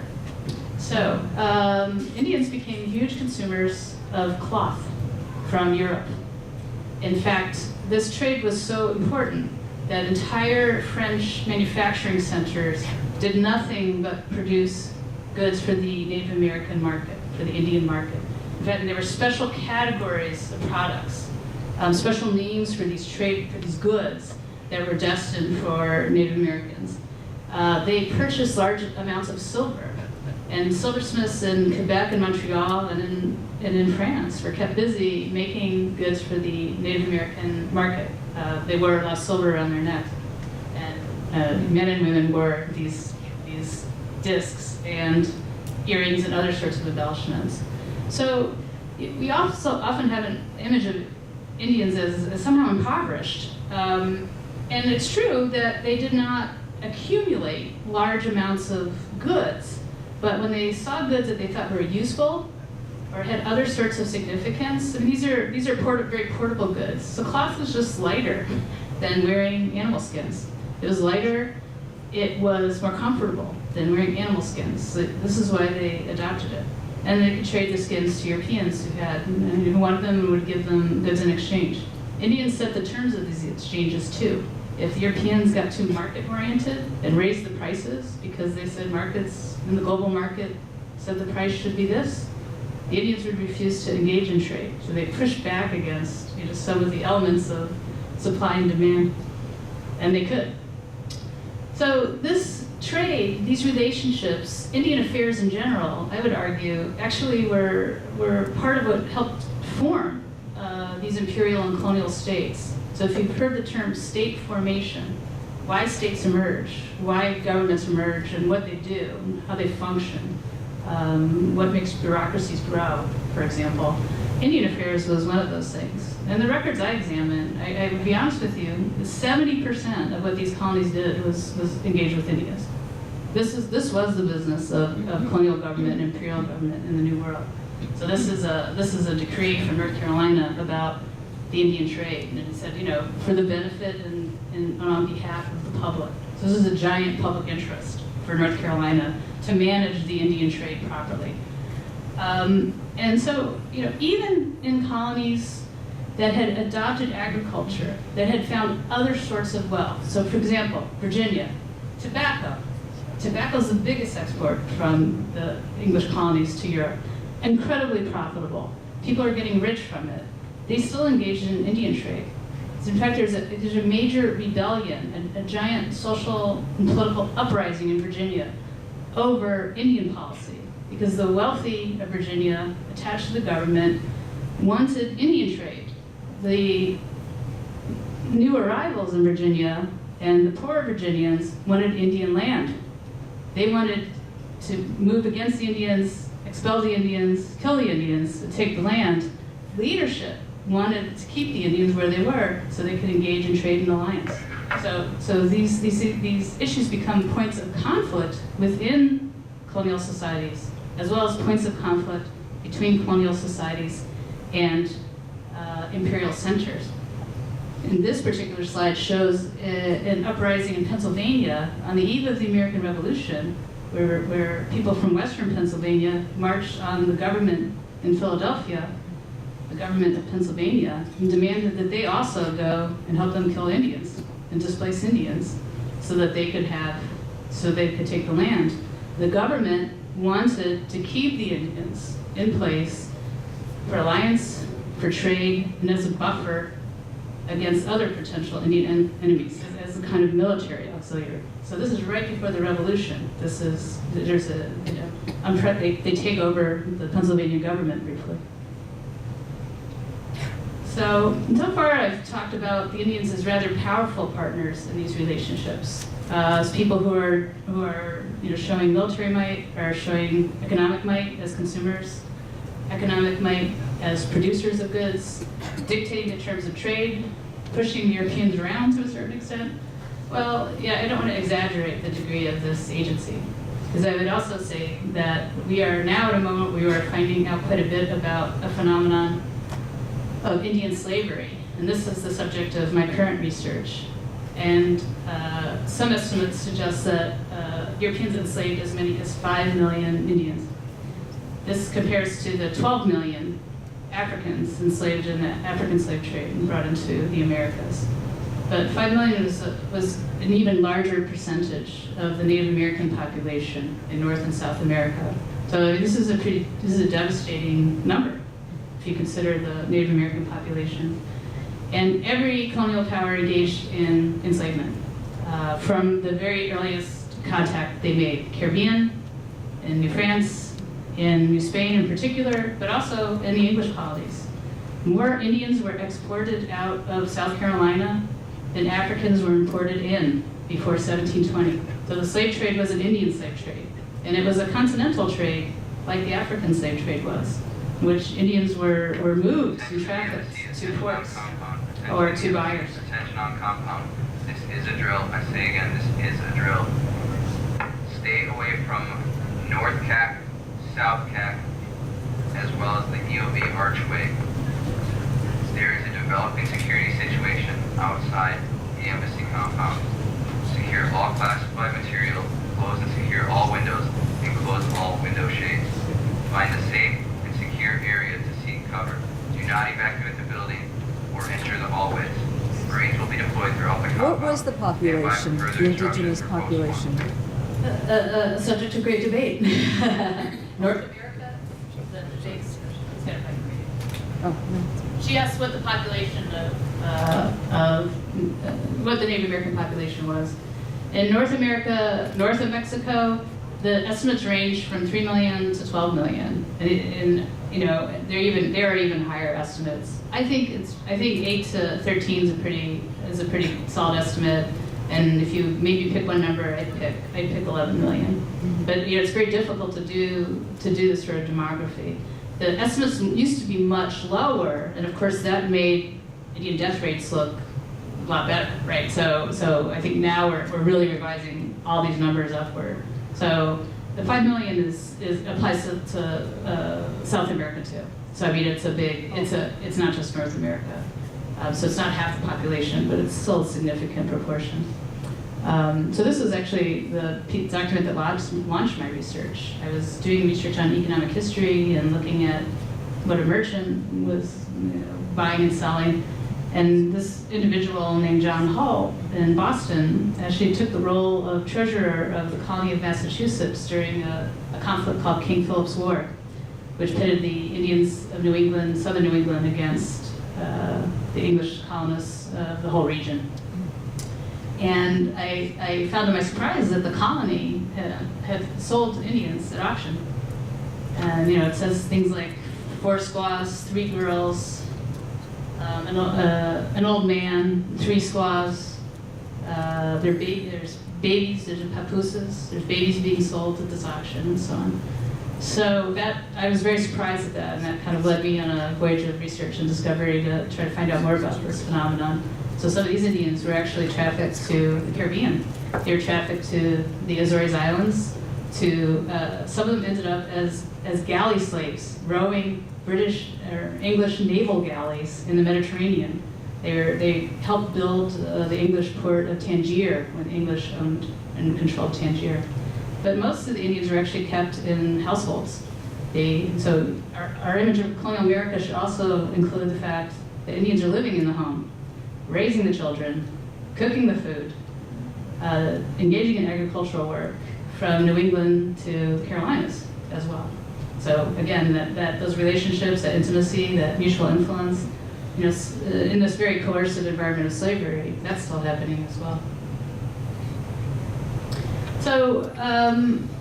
So, Indians became huge consumers of cloth from Europe. In fact, this trade was so important that entire French manufacturing centers did nothing but produce goods for the Native American market, for the Indian market. In fact, there were special categories of products, special names for these goods that were destined for Native Americans. They purchased large amounts of silver, and silversmiths in Quebec and Montreal and in France were kept busy making goods for the Native American market. They wore a lot of silver around their neck, and men and women wore these discs and earrings and other sorts of embellishments. So we also often have an image of Indians as somehow impoverished. And it's true that they did not accumulate large amounts of goods, but when they saw goods that they thought were useful or had other sorts of significance, I mean, these are very portable goods. So cloth was just lighter than wearing animal skins. It was lighter, it was more comfortable than wearing animal skins. So this is why they adopted it. And they could trade the skins to Europeans who wanted them and would give them goods in exchange. Indians set the terms of these exchanges too. If the Europeans got too market-oriented and raised the prices because they said markets in the global market said the price should be this, the Indians would refuse to engage in trade. So they pushed back against some of the elements of supply and demand, and they could. So this trade, these relationships, Indian affairs in general, I would argue, actually were part of what helped form these imperial and colonial states. So if you've heard the term state formation, why states emerge, why governments emerge, and what they do, and how they function, what makes bureaucracies grow, for example, Indian affairs was one of those things. And the records I examined, I would be honest with you, 70% of what these colonies did was engage with Indians. This was the business of colonial government and imperial government in the New World. So this is a decree from North Carolina about the Indian trade, and it said, for the benefit and on behalf of the public. So this is a giant public interest for North Carolina to manage the Indian trade properly. And so, even in colonies that had adopted agriculture, that had found other sorts of wealth. So for example, Virginia, tobacco. Tobacco is the biggest export from the English colonies to Europe. Incredibly profitable. People are getting rich from it. They still engaged in Indian trade. So in fact, there's a major rebellion, a giant social and political uprising in Virginia over Indian policy, because the wealthy of Virginia, attached to the government, wanted Indian trade. The new arrivals in Virginia and the poor Virginians wanted Indian land. They wanted to move against the Indians, expel the Indians, kill the Indians, take the land. Leadership wanted to keep the Indians where they were so they could engage in trade and alliance. So these issues become points of conflict within colonial societies, as well as points of conflict between colonial societies and imperial centers. And this particular slide shows an uprising in Pennsylvania on the eve of the American Revolution, where people from Western Pennsylvania marched on the government in Philadelphia the government of Pennsylvania, and demanded that they also go and help them kill Indians and displace Indians so that they could take the land. The government wanted to keep the Indians in place for alliance, for trade, and as a buffer against other potential Indian enemies, as a kind of military auxiliary. So this is right before the revolution. They take over the Pennsylvania government briefly. So far I've talked about the Indians as rather powerful partners in these relationships, as people who are showing military might, or showing economic might as consumers, economic might as producers of goods, dictating the terms of trade, pushing Europeans around to a certain extent. Well, yeah, I don't want to exaggerate the degree of this agency, because I would also say that we are now at a moment where we are finding out quite a bit about a phenomenon of Indian slavery, and this is the subject of my current research. And some estimates suggest that Europeans enslaved as many as 5 million Indians. This compares to the 12 million Africans enslaved in the African slave trade and brought into the Americas. But 5 million was an even larger percentage of the Native American population in North and South America. So this is a devastating number if you consider the Native American population. And every colonial power engaged in enslavement from the very earliest contact they made, Caribbean, in New France, in New Spain in particular, but also in the English colonies. More Indians were exported out of South Carolina than Africans were imported in before 1720. So the slave trade was an Indian slave trade, and it was a continental trade like the African slave trade was, in which Indians were moved and trafficked to ports or to buyers. Attention on compound. This is a drill. I say again, this is a drill. Stay away from North Cac, South Cac, as well as the EOB archway. There is a developing security situation outside the embassy compound. Secure all classified material, close and secure all windows, and close all window shades. Find a safe and secure area to seek cover. Do not evacuate the building or enter the hallways. Marines will be deployed throughout the compound. What was the population, the indigenous population? Subject to great debate. North America, the debate's kind of like great. Oh, no. She asked what the population of what the Native American population was. In North America, north of Mexico, the estimates range from 3 million to 12 million. And there are even higher estimates. I think 8 to 13 is a pretty solid estimate. And if you maybe pick one number, I'd pick 11 million. But it's very difficult to do this sort of demography. The estimates used to be much lower, and of course that made Indian death rates look a lot better, right? So I think now we're really revising all these numbers upward. So the 5 million applies to South America too. So I mean it's not just North America. So it's not half the population, but it's still a significant proportion. So this was actually the document that launched my research. I was doing research on economic history and looking at what a merchant was buying and selling. And this individual named John Hull in Boston actually took the role of treasurer of the colony of Massachusetts during a conflict called King Philip's War, which pitted the Indians of New England, southern New England, against the English colonists of the whole region. And I found to my surprise that the colony had sold Indians at auction. And it says things like 4 squaws, 3 girls, an old man, 3 squaws. There's babies, there's papooses, there's babies being sold at this auction, and so on. So I was very surprised at that, and that kind of led me on a voyage of research and discovery to try to find out more about this phenomenon. So some of these Indians were actually trafficked to the Caribbean. They were trafficked to the Azores Islands. Some of them ended up as galley slaves, rowing British or English naval galleys in the Mediterranean. They helped build the English port of Tangier when the English owned and controlled Tangier. But most of the Indians were actually kept in households. So our image of colonial America should also include the fact that Indians are living in the home, raising the children, cooking the food, engaging in agricultural work from New England to Carolinas as well. So again, that those relationships, that intimacy, that mutual influence, in this very coercive environment of slavery, that's still happening as well. So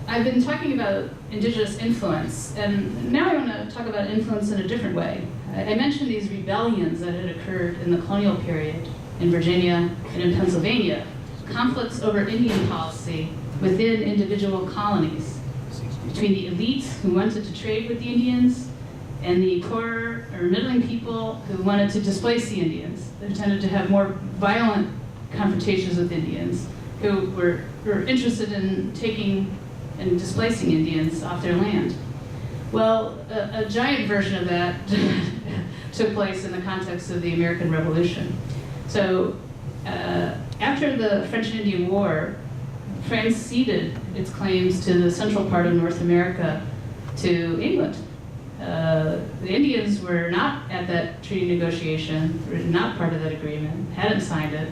I've been talking about Indigenous influence, and now I want to talk about influence in a different way. I mentioned these rebellions that had occurred in the colonial period in Virginia and in Pennsylvania, conflicts over Indian policy within individual colonies, between the elites who wanted to trade with the Indians and the poor or middling people who wanted to displace the Indians. They tended to have more violent confrontations with Indians who were interested in taking and displacing Indians off their land. Well, a giant version of that took place in the context of the American Revolution. So after the French and Indian War, France ceded its claims to the central part of North America to England. The Indians were not at that treaty negotiation, were not part of that agreement, hadn't signed it,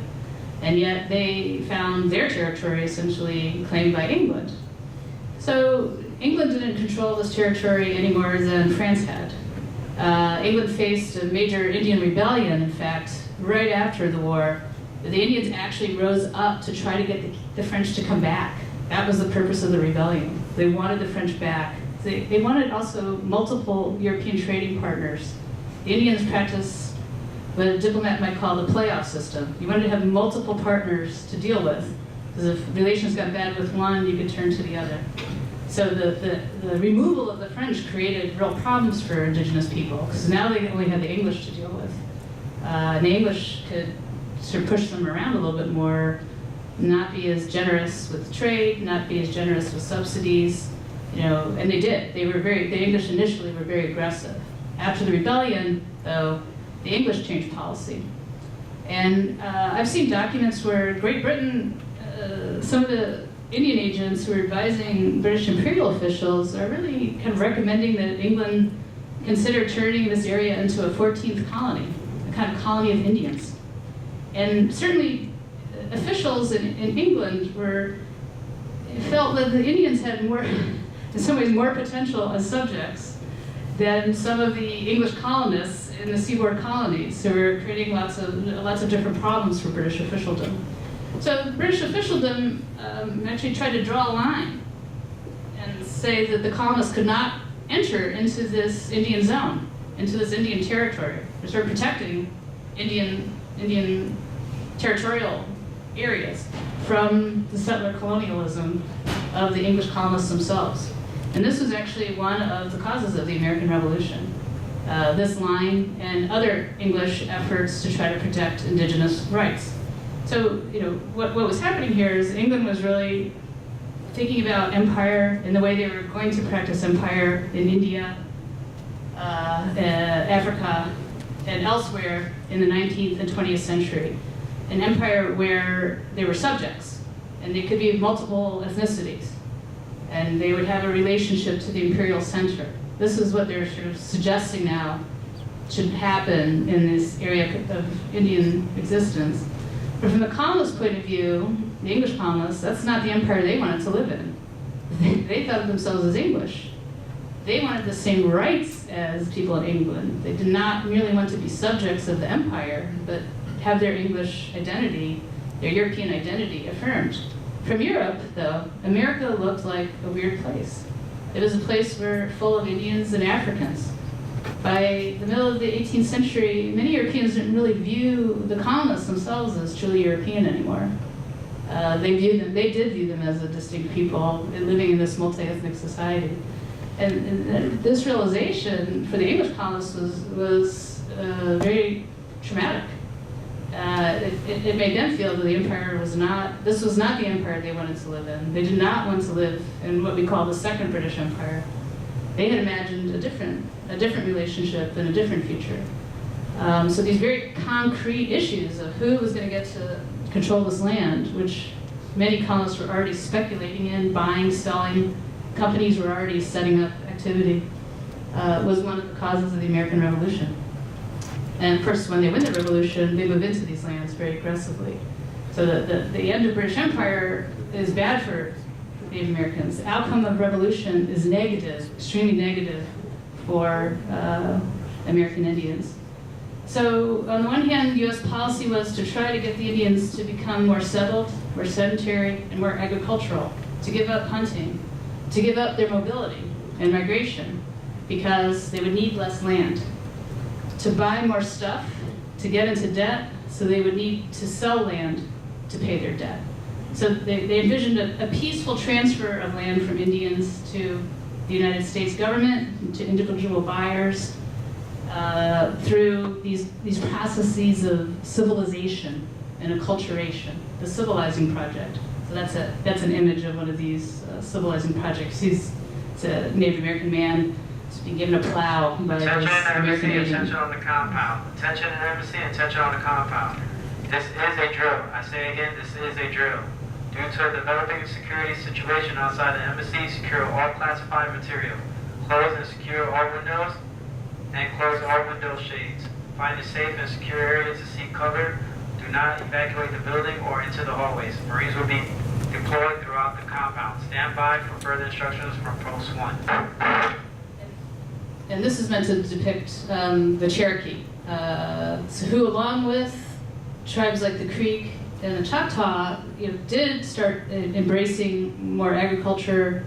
and yet they found their territory essentially claimed by England. So England didn't control this territory any more than France had. England faced a major Indian rebellion, in fact, right after the war. The Indians actually rose up to try to get the French to come back. That was the purpose of the rebellion. They wanted the French back. They wanted also multiple European trading partners. The Indians practiced what a diplomat might call the playoff system. You wanted to have multiple partners to deal with, because if relations got bad with one, you could turn to the other. So the removal of the French created real problems for Indigenous people, because now they only had the English to deal with. And the English could sort of push them around a little bit more, not be as generous with trade, not be as generous with subsidies, and they did. The English initially were very aggressive. After the rebellion, though, the English changed policy. And I've seen documents where Great Britain, some of the Indian agents who are advising British imperial officials are really kind of recommending that England consider turning this area into a 14th colony, a kind of colony of Indians. And certainly officials in England felt that the Indians had more, in some ways, more potential as subjects than some of the English colonists in the seaboard colonies who were creating lots of different problems for British officialdom. So British officialdom actually tried to draw a line and say that the colonists could not enter into this Indian zone, into this Indian territory. They're sort of protecting Indian territorial areas from the settler colonialism of the English colonists themselves. And this was actually one of the causes of the American Revolution. This line and other English efforts to try to protect Indigenous rights. So, what was happening here is England was really thinking about empire in the way they were going to practice empire in India, Africa, and elsewhere in the 19th and 20th century. An empire where they were subjects, and they could be of multiple ethnicities, and they would have a relationship to the imperial center. This is what they're sort of suggesting now should happen in this area of Indian existence. But from the colonist point of view, the English colonists, that's not the empire they wanted to live in. They thought of themselves as English. They wanted the same rights as people in England. They did not merely want to be subjects of the empire, but have their English identity, their European identity affirmed. From Europe, though, America looked like a weird place. It was a place full of Indians and Africans. By the middle of the 18th century, many Europeans didn't really view the colonists themselves as truly European anymore. They did view them as a distinct people living in this multi-ethnic society. And this realization for the English colonists was very traumatic. It made them feel that the empire was not the empire they wanted to live in. They did not want to live in what we call the Second British Empire. They had imagined a different relationship and a different future. So these very concrete issues of who was going to get to control this land, which many colonists were already speculating in, buying, selling, companies were already setting up activity. was one of the causes of the American Revolution. And of course, when they win the revolution, they move into these lands very aggressively. So the end of British Empire is bad for Native Americans. The outcome of revolution is negative, extremely negative for American Indians. So on the one hand, U.S. policy was to try to get the Indians to become more settled, more sedentary, and more agricultural, to give up hunting, to give up their mobility and migration, because they would need less land, to buy more stuff, to get into debt, so they would need to sell land to pay their debt. So they envisioned a peaceful transfer of land from Indians to the United States government, to individual buyers, through these processes of civilization and acculturation, the civilizing project. So that's an image of one of these civilizing projects. It's a Native American man who's being given a plow by this Attention and American embassy, agent. attention on the compound. Attention and embassy, attention on the compound. This is a drill. I say again, this is a drill. Due to a developing security situation outside the embassy, secure all classified material. Close and secure all windows, and close all window shades. Find a safe and secure area to seek cover. Do not evacuate the building or into the hallways. Marines will be deployed throughout the compound. Stand by for further instructions from Post 1. And this is meant to depict the Cherokee, who, along with tribes like the Creek and the Choctaw, did start embracing more agriculture.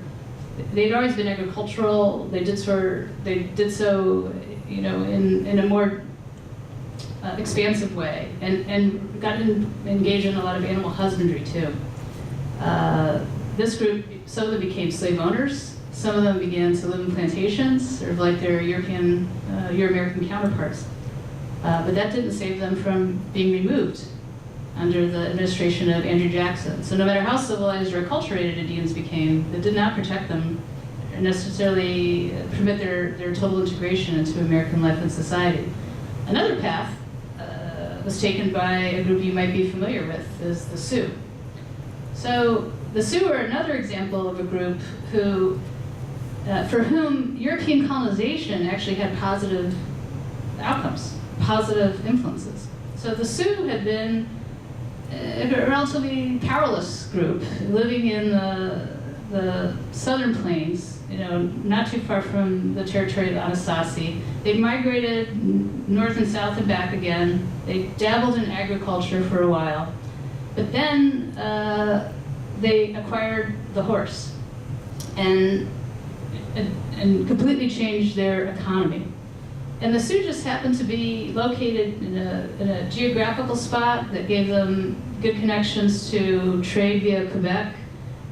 They'd always been agricultural. They did so, in a more expansive way, and got engaged in a lot of animal husbandry too. This group, some of them became slave owners. Some of them began to live in plantations, sort of like their Euro-American counterparts. But that didn't save them from being removed under the administration of Andrew Jackson. So no matter how civilized or acculturated Indians became, it did not protect them or necessarily permit their total integration into American life and society. Another path was taken by a group you might be familiar with, is the Sioux. So the Sioux are another example of a group who, for whom European colonization actually had positive outcomes, positive influences. So the Sioux had been a relatively powerless group living in the southern plains, not too far from the territory of the Anasazi. They migrated north and south and back again. They dabbled in agriculture for a while, but then they acquired the horse and completely changed their economy. And the Sioux just happened to be located in a geographical spot that gave them good connections to trade via Quebec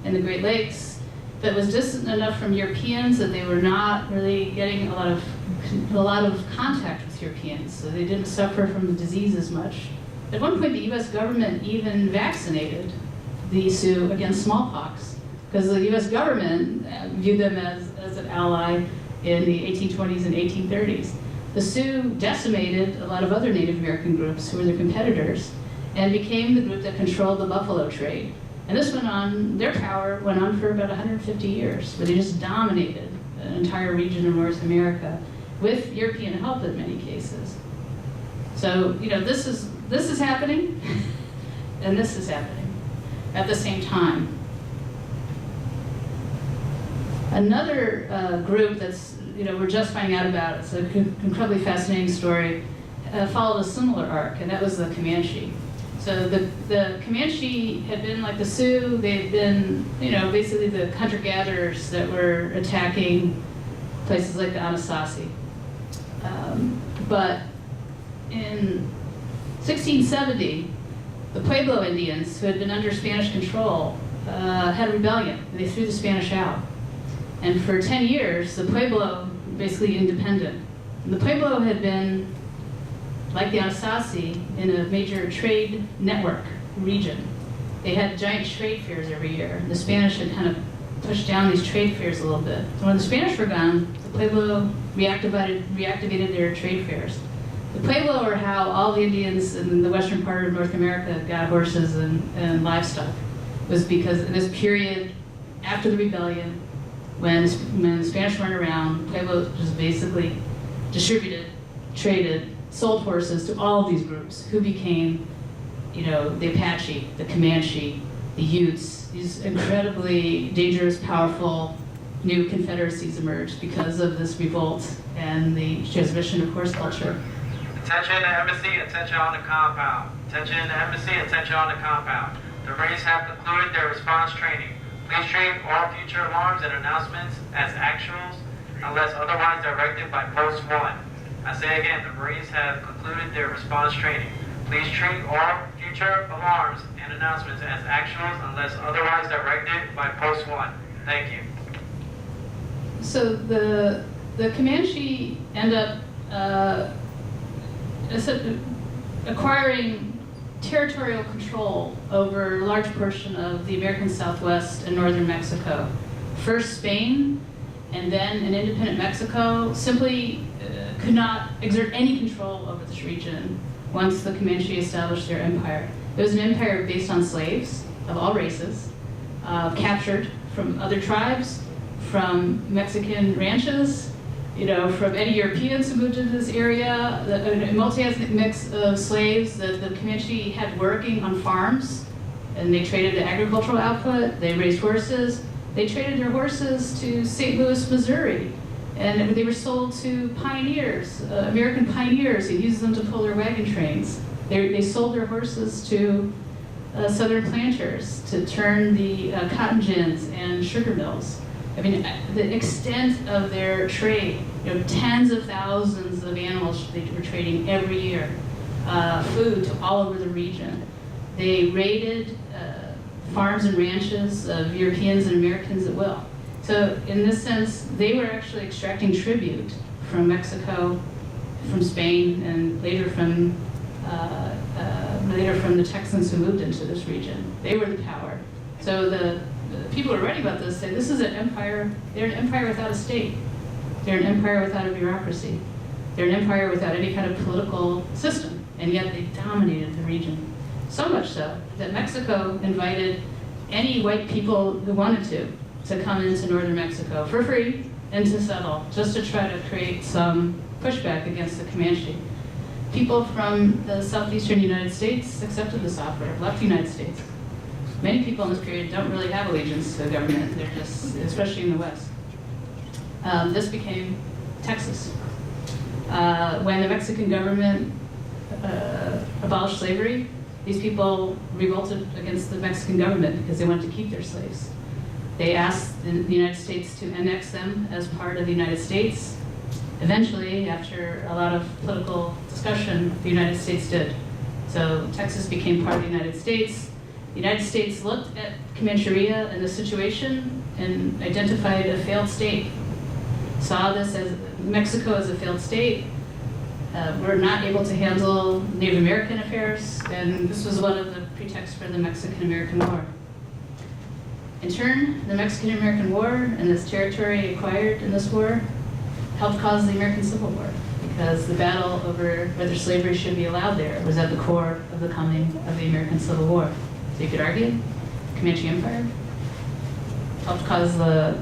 and the Great Lakes, that was distant enough from Europeans that they were not really getting a lot of contact with Europeans, so they didn't suffer from the disease as much. At one point, the U.S. government even vaccinated the Sioux against smallpox, because the U.S. government viewed them as an ally in the 1820s and 1830s. The Sioux decimated a lot of other Native American groups who were their competitors and became the group that controlled the buffalo trade. And this their power went on for about 150 years, where they just dominated an entire region of North America with European help in many cases. So, this is happening, and this is happening at the same time. Another group that's, we're just finding out about, it's an incredibly fascinating story, followed a similar arc, and that was the Comanche. So the Comanche had been like the Sioux. They had been, basically the hunter-gatherers that were attacking places like the Anasazi. But in 1670, the Pueblo Indians, who had been under Spanish control, had a rebellion. They threw the Spanish out. And for 10 years, the Pueblo were basically independent. And the Pueblo had been, like the Anasazi, in a major trade network region. They had giant trade fairs every year. The Spanish had kind of pushed down these trade fairs a little bit. So when the Spanish were gone, the Pueblo reactivated their trade fairs. The Pueblo are how all the Indians in the western part of North America got horses and livestock. It was because in this period after the rebellion, When the Spanish weren't around, Pueblos just basically distributed, traded, sold horses to all of these groups who became, the Apache, the Comanche, the Utes. These incredibly dangerous, powerful new confederacies emerged because of this revolt and the transmission of horse culture. Attention to embassy, attention on the compound. Attention to embassy, attention on the compound. The Marines have concluded their response training. Please treat all future alarms and announcements as actuals unless otherwise directed by Post 1. I say again, the Marines have concluded their response training. Please treat all future alarms and announcements as actuals unless otherwise directed by Post 1. Thank you. So the Comanche end up acquiring territorial control over a large portion of the American Southwest and northern Mexico. First Spain, and then an independent Mexico simply could not exert any control over this region once the Comanche established their empire. It was an empire based on slaves of all races, captured from other tribes, from Mexican ranches, from any Europeans who moved into this area, a multi-ethnic mix of slaves that the Comanche had working on farms, and they traded the agricultural output, they raised horses, they traded their horses to St. Louis, Missouri, and they were sold to pioneers, American pioneers who used them to pull their wagon trains. They sold their horses to southern planters to turn the cotton gins and sugar mills. I mean, the extent of their trade, tens of thousands of animals they were trading every year, food to all over the region. They raided farms and ranches of Europeans and Americans at will. So in this sense, they were actually extracting tribute from Mexico, from Spain, and later from the Texans who moved into this region. They were the power. So the people who are writing about this say this is an empire. They're an empire without a state. They're an empire without a bureaucracy. They're an empire without any kind of political system, and yet they dominated the region. So much so that Mexico invited any white people who wanted to come into northern Mexico for free and to settle, just to try to create some pushback against the Comanche. People from the southeastern United States accepted this offer, left the United States. Many people in this period don't really have allegiance to the government. They're just, especially in the West. This became Texas. When the Mexican government abolished slavery, these people revolted against the Mexican government because they wanted to keep their slaves. They asked the United States to annex them as part of the United States. Eventually, after a lot of political discussion, the United States did. So Texas became part of the United States. The United States looked at Comancheria and the situation and identified a failed state. Saw this as Mexico as a failed state. We're not able to handle Native American affairs, and this was one of the pretexts for the Mexican-American War. In turn, the Mexican-American War and this territory acquired in this war helped cause the American Civil War, because the battle over whether slavery should be allowed there was at the core of the coming of the American Civil War. So you could argue Comanche Empire helped cause the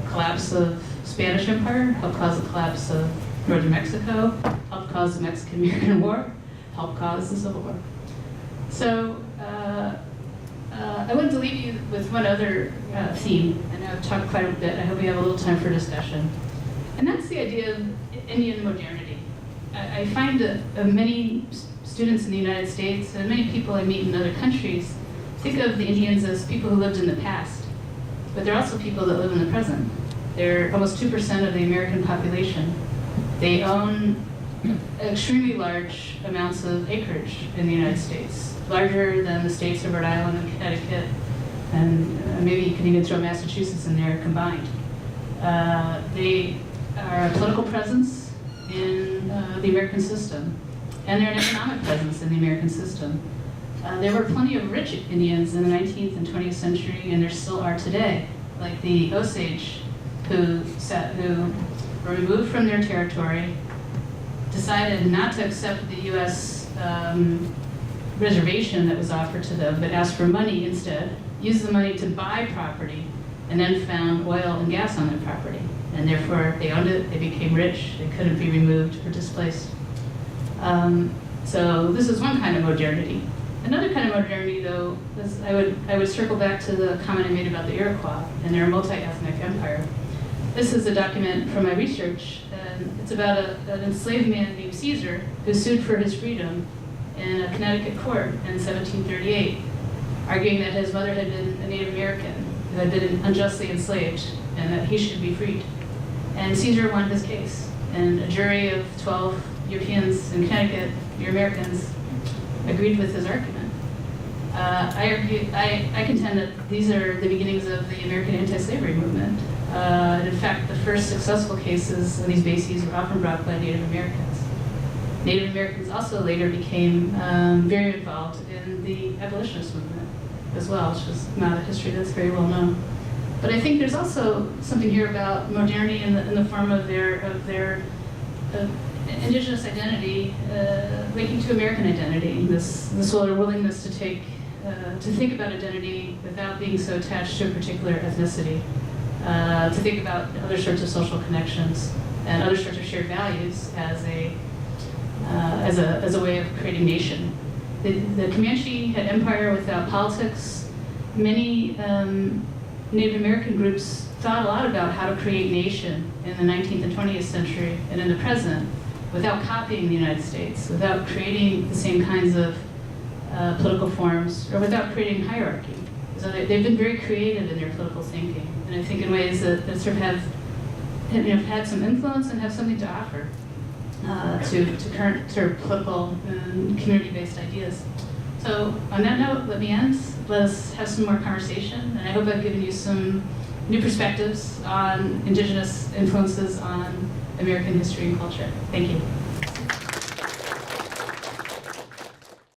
collapse of Spanish Empire, helped cause the collapse of northern Mexico, helped cause the Mexican-American War, helped cause the Civil War. So I wanted to leave you with one other theme, and I've talked quite a bit. I hope we have a little time for discussion. And that's the idea of Indian modernity. I find that many students in the United States and many people I meet in other countries think of the Indians as people who lived in the past, but they're also people that live in the present. They're almost 2% of the American population. They own extremely large amounts of acreage in the United States, larger than the states of Rhode Island and Connecticut, and maybe you can even throw Massachusetts in there combined. They are a political presence in the American system, and they're an economic presence in the American system. There were plenty of rich Indians in the 19th and 20th century, and there still are today, like the Osage, who were removed from their territory, decided not to accept the U.S. Reservation that was offered to them, but asked for money instead, used the money to buy property and then found oil and gas on their property. And therefore, they owned it, they became rich, they couldn't be removed or displaced. So this is one kind of modernity. Another kind of modernity, though, is I would circle back to the comment I made about the Iroquois and their multi-ethnic empire. This is a document from my research, and it's about an enslaved man named Caesar who sued for his freedom in a Connecticut court in 1738, arguing that his mother had been a Native American who had been unjustly enslaved and that he should be freed. And Caesar won his case, and a jury of 12 Europeans in Connecticut, your Americans, agreed with his argument. I contend that these are the beginnings of the American anti-slavery movement. In fact, the first successful cases on these bases were often brought by Native Americans. Native Americans also later became very involved in the abolitionist movement as well, which is not a history that's very well known. But I think there's also something here about modernity in the form of their Indigenous identity linking to American identity. This sort of willingness to think about identity without being so attached to a particular ethnicity, to think about other sorts of social connections and other sorts of shared values as a way of creating nation. The Comanche had empire without politics. Many Native American groups thought a lot about how to create nation in the 19th and 20th century and in the present without copying the United States, without creating the same kinds of political forms, or without creating hierarchy. So they've been very creative in their political thinking, and I think in ways that sort of have had some influence and have something to offer to current sort of political and community-based ideas. So on that note, let me end. Let us have some more conversation, and I hope I've given you some new perspectives on Indigenous influences on American history and culture. Thank you.